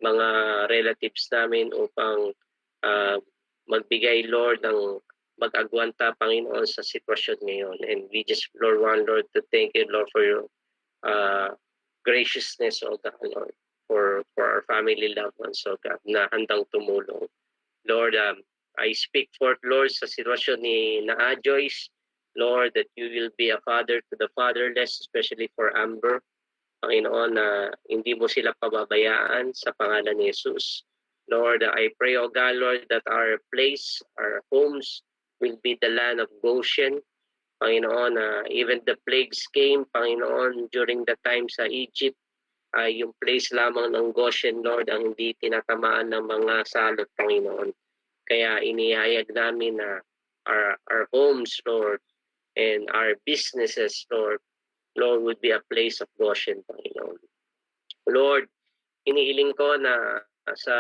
Speaker 5: mga relatives namin upang magbigay, Lord, ng mag-agwanta, Panginoon, sa sitwasyon ngayon. And we just, Lord, want, Lord, to thank you, Lord, for your graciousness, O God, Lord, for our family loved ones, O God, na handang tumulong. Lord, I speak forth, Lord, sa sitwasyon ni na Joyce, Lord, that you will be a father to the fatherless, especially for Amber. Panginoon, na hindi mo sila pababayaan sa pangalan ni Jesus. Lord, I pray, O God, Lord, that our place, our homes, will be the land of Goshen. Panginoon, even the plagues came, Panginoon, during the time sa Egypt, yung place lamang ng Goshen, Lord, ang hindi tinatamaan ng mga salot, Panginoon. Kaya inihayag namin na our homes, Lord, and our businesses, Lord, would be a place of Goshen, Panginoon. Lord, inihiling ko na sa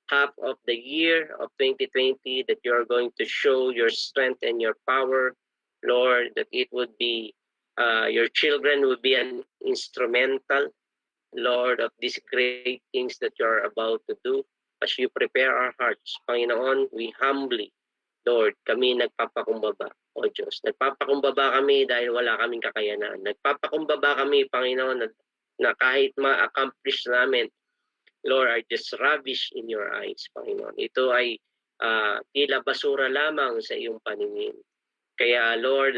Speaker 5: half of the year of 2020 that you are going to show your strength and your power, Lord, that it would be, your children would be an instrumental, Lord, of these great things that you are about to do. As you prepare our hearts, Panginoon, we humbly, Lord, kami nagpapakumbaba, O Diyos. Nagpapakumbaba kami dahil wala kaming kakayanan. Nagpapakumbaba kami, Panginoon, na kahit ma-accomplish namin, Lord, are just rubbish in your eyes, Panginoon. Ito ay tila basura lamang sa iyong paningin. Kaya, Lord,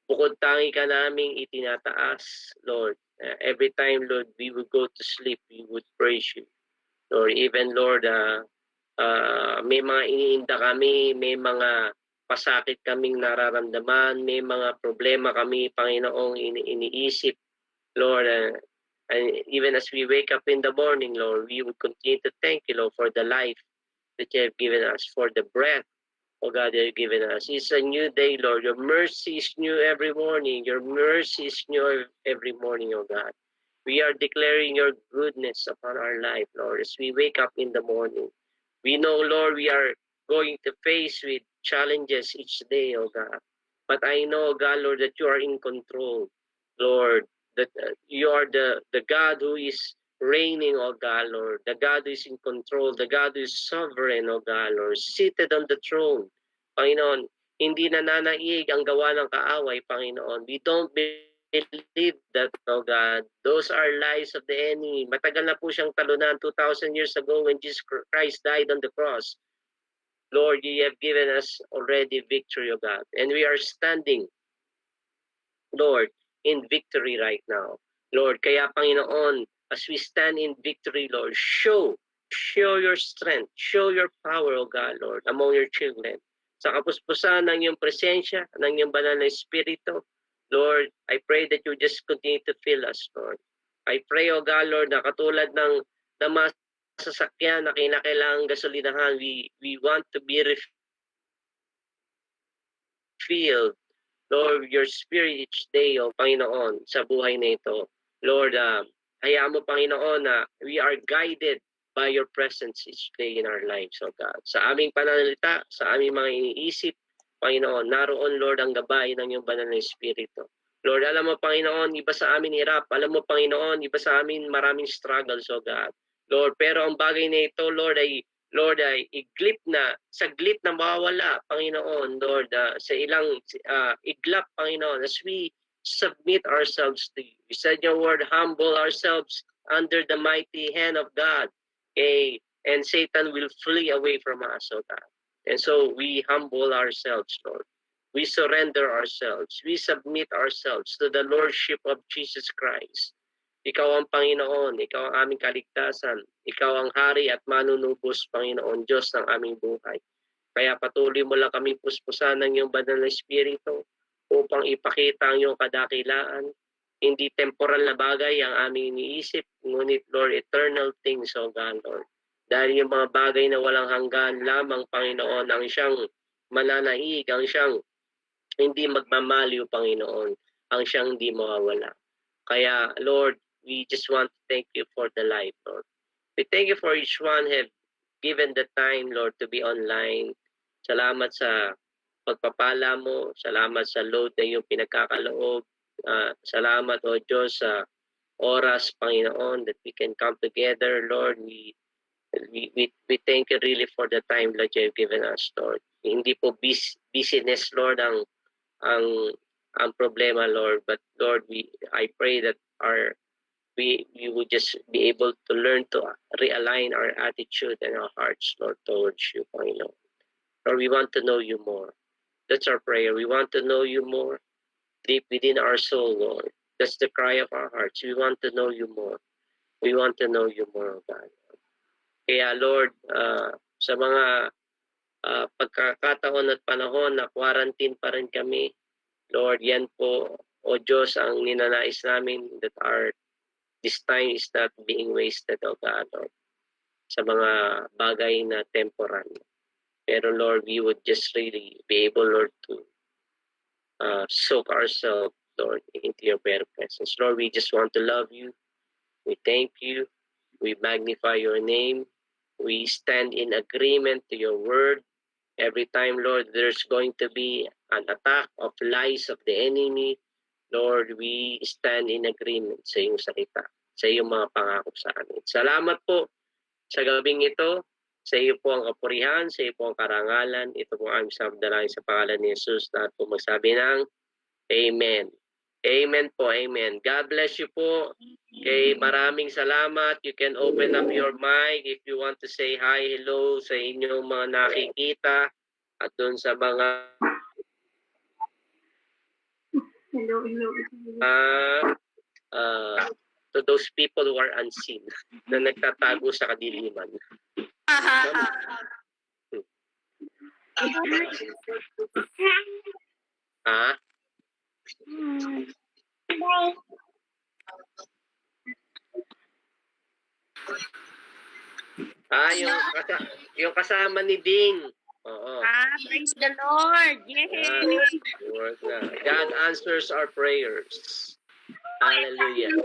Speaker 5: bukod tangi ka naming itinataas, Lord. Every time, Lord, we would go to sleep, we would praise you. Lord, even, Lord, may mga iniinda kami, may mga pasakit kaming nararamdaman, may mga problema kami, Panginoong, iniisip, Lord, and even as we wake up in the morning, Lord, we would continue to thank you, Lord, for the life that you have given us, for the breath, oh God, that you have given us. It's a new day, Lord. Your mercy is new every morning. Your mercy is new every morning, oh God. We are declaring your goodness upon our life, Lord, as we wake up in the morning. We know, Lord, we are going to face with challenges each day, oh God. But I know, God, Lord, that you are in control, Lord, that you are the God who is reigning, oh God, Lord, the God who is in control, the God who is sovereign, oh God, Lord, seated on the throne. Panginoon, hindi nananaig ang gawa ng kaaway, Panginoon. We don't believe that, oh God. Those are lies of the enemy. Matagal na po siyang talunan 2,000 years ago when Jesus Christ died on the cross. Lord, you have given us already victory, O God. And we are standing, Lord, in victory right now. Lord, kaya Panginoon, as we stand in victory, Lord, show your strength, show your power, O God, Lord, among your children. Sa kapuspusan ng iyong presensya, ng iyong banal na Espiritu, Lord, I pray that you just continue to fill us, Lord. I pray, O God, Lord, na katulad ng mga sasakyan na kinakailangang gasolinahan, we want to be refilled, Lord, your spirit each day, O Panginoon, sa buhay na ito. Lord, hayaan mo, Panginoon, na we are guided by your presence each day in our lives, O God. Sa aming pananalita, sa aming mga iniisip, Panginoon, naroon, Lord, ang gabay ng iyong banal na Espiritu. Lord, alam mo, Panginoon, iba sa amin hirap. Alam mo, Panginoon, iba sa amin maraming struggles, O God. Lord, pero ang bagay na ito, Lord, ay saglit na mawawala, Panginoon, Lord, sa ilang iglap, Panginoon, as we submit ourselves to you. You said your word, humble ourselves under the mighty hand of God, okay? And Satan will flee away from us, O God. And so we humble ourselves, Lord. We surrender ourselves. We submit ourselves to the Lordship of Jesus Christ. Ikaw ang Panginoon, ikaw ang aming kaligtasan, ikaw ang hari at manunubos, Panginoon, Diyos ng aming buhay. Kaya patuloy mo lang kaming puspusan ng iyong banal na Espiritu upang ipakita ang iyong kadakilaan. Hindi temporal na bagay ang aming iniisip, ngunit, Lord, eternal things, O God, Lord. Dahil yung mga bagay na walang hanggan lamang, Panginoon, ang siyang mananaig, ang siyang hindi magmamaliw, Panginoon, ang siyang hindi mawawala. Kaya, Lord, we just want to thank you for the life, Lord. We thank you for each one have given the time, Lord, to be online. Salamat sa pagpapala mo. Salamat sa load na iyong pinagkakaloob. Salamat, O Diyos, sa oras, Panginoon, that we can come together, Lord. We thank you really for the time that you have given us, Lord. Hindi po busyness, Lord, ang problema, Lord. But Lord, I pray that we would just be able to learn to realign our attitude and our hearts, Lord, towards you, Panginoon. Lord, we want to know you more. That's our prayer. We want to know you more deep within our soul, Lord. That's the cry of our hearts. We want to know you more. We want to know you more, God. Kaya, Lord, sa mga pagkakataon at panahon na quarantine pa rin kami, Lord, yan po, O Diyos, ang ninanais namin that this time is not being wasted, O God, Lord, sa mga bagay na temporal. Pero Lord, we would just really be able, Lord, to soak ourselves, Lord, into your better presence. Lord, we just want to love you. We thank you. We magnify your name. We stand in agreement to your word. Every time, Lord, there's going to be an attack of lies of the enemy, Lord, we stand in agreement sa iyong salita, sa iyong mga pangako sa amin. Salamat po sa gabing ito. Sa iyo po ang kapurihan, sa iyo po ang karangalan. Ito po ang sabdalangin sa pangalan ni Jesus na po magsabi ng Amen. Amen po, Amen. God bless you po. Okay, maraming salamat. You can open up your mic if you want to say hi, hello sa inyong mga nakikita at doon sa mga to those people who are unseen na nagtatago sa kadiliman. Yung kasama ni Ding. Oo.
Speaker 12: Praise the Lord. Yay!
Speaker 5: God answers our prayers. Hallelujah.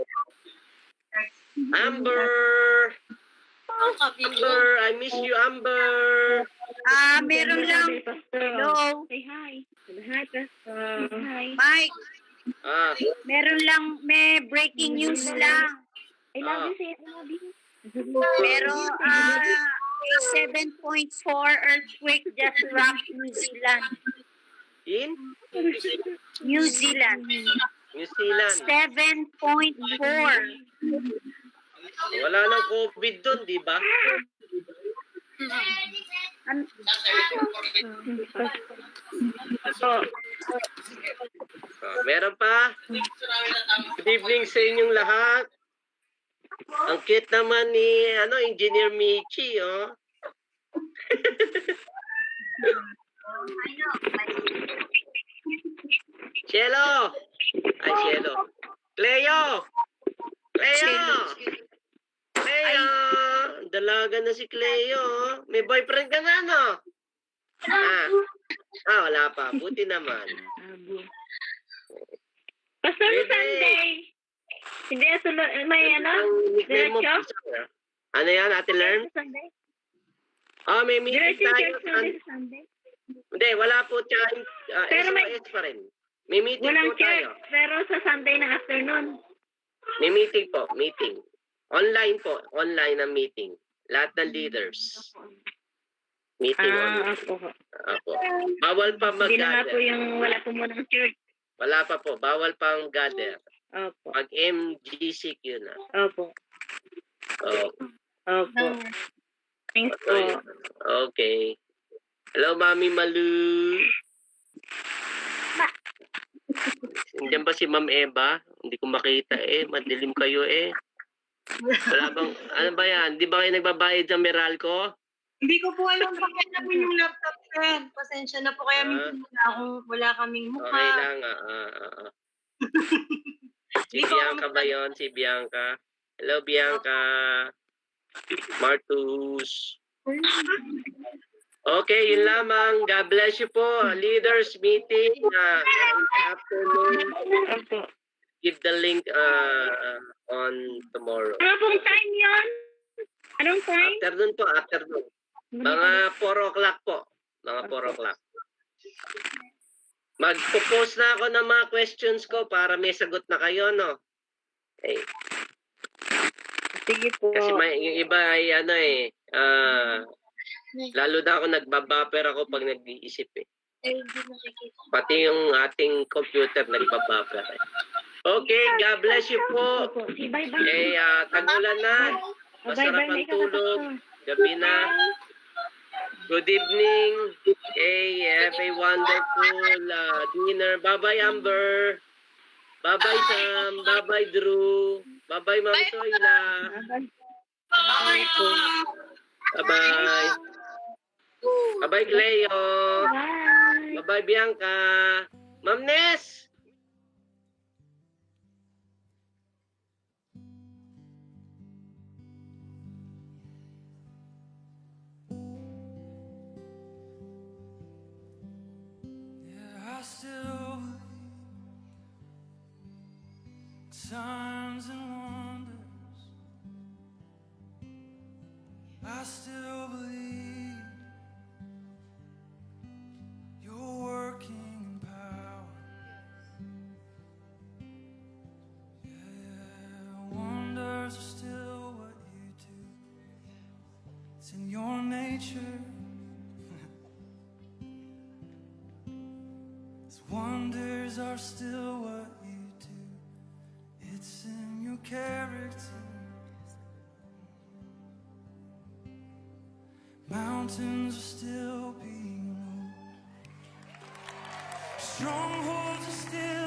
Speaker 5: Amber! Amber, I miss you, Amber.
Speaker 12: Meron lang. Hello.
Speaker 7: Say hi. Hi, Pastor. Hi.
Speaker 12: Mike,
Speaker 5: Ah,
Speaker 12: meron lang, may breaking news lang.
Speaker 7: I love you, say I love you.
Speaker 12: Pero, a 7.4 earthquake just rocked New Zealand.
Speaker 5: in
Speaker 12: New Zealand.
Speaker 5: New Zealand.
Speaker 12: 7.4.
Speaker 5: Wala nang COVID doon, di ba? Meron pa? Good evening sa inyong lahat. Ang cute naman ni Engineer Michi, oh. Cielo! Ay, Cielo. Cleo! Cleo! Cleo! Dalaga na si Cleo. May boyfriend ka na, no? Wala pa. Buti naman.
Speaker 7: Pastor, Sunday. Hindi, may
Speaker 5: Ang nickname mo,
Speaker 7: diretso?
Speaker 5: ano yan, Ate Lern?
Speaker 7: Sunday.
Speaker 5: May meeting
Speaker 7: Diretso
Speaker 5: tayo.
Speaker 7: church Sunday.
Speaker 5: Hindi, wala po tayo.
Speaker 7: Pero
Speaker 5: SOS pa rin. May meeting
Speaker 7: Walang
Speaker 5: po tayo.
Speaker 7: church, pero sa Sunday na afternoon.
Speaker 5: May meeting po, meeting. Online po, online ang meeting. Lahat ng leaders. Meeting online.
Speaker 7: Opo.
Speaker 5: Apo. Bawal pa
Speaker 7: Hindi na nga po
Speaker 5: mag-gather.
Speaker 7: yung wala po munang church.
Speaker 5: Wala pa po, bawal pang gather.
Speaker 7: Opo.
Speaker 5: Pag MGCQ na.
Speaker 7: Opo.
Speaker 5: Oh,
Speaker 7: Opo. Thanks po.
Speaker 5: okay. Hello, Mami Malu. Nandiyan ba si Ma'am Eva? Hindi ko makita madilim kayo Wala bang, ano ba yan? Di ba kayo nagbabayad ng Meralco?
Speaker 14: Hindi ko po alam bakit namin yung laptop, friend. Pasensya na po kaya minsan wala kaming mukha.
Speaker 5: Okay lang. Si Bianca ba yun? Si Bianca. Hello, Bianca. Martus. Okay, yun lamang. God bless you po. Leaders meeting afternoon. Give the link on tomorrow.
Speaker 7: Ano pong time yun? Anong time?
Speaker 5: Afternoon po, afternoon. Mga 4 o'clock po. Mga 4 o'clock. Magpo-post na ako ng mga questions ko para may sagot na kayo, no? Okay.
Speaker 7: Sige po.
Speaker 5: Kasi yung iba ay lalo na ako nagbabuffer ako pag nag-iisip Pati yung ating computer nagbabuffer Okay, God bless you po. Tagulan na. Masarap ang tulog. Gabi na. Good evening. Have a wonderful dinner. Bye-bye, Amber. Bye-bye, Sam. Bye-bye, Drew. Bye-bye, Ma'am Soyla.
Speaker 7: Bye po.
Speaker 5: Bye-bye. Bye-bye, Cleo.
Speaker 7: Bye.
Speaker 5: Bye-bye, Bianca. Ma'am Ness.
Speaker 1: I still believe signs and wonders. I still believe you're working in power. Yeah, wonders are still what you do. It's in your nature. Wonders are still what you do. It's in your character. Mountains are still being moved. Strongholds are still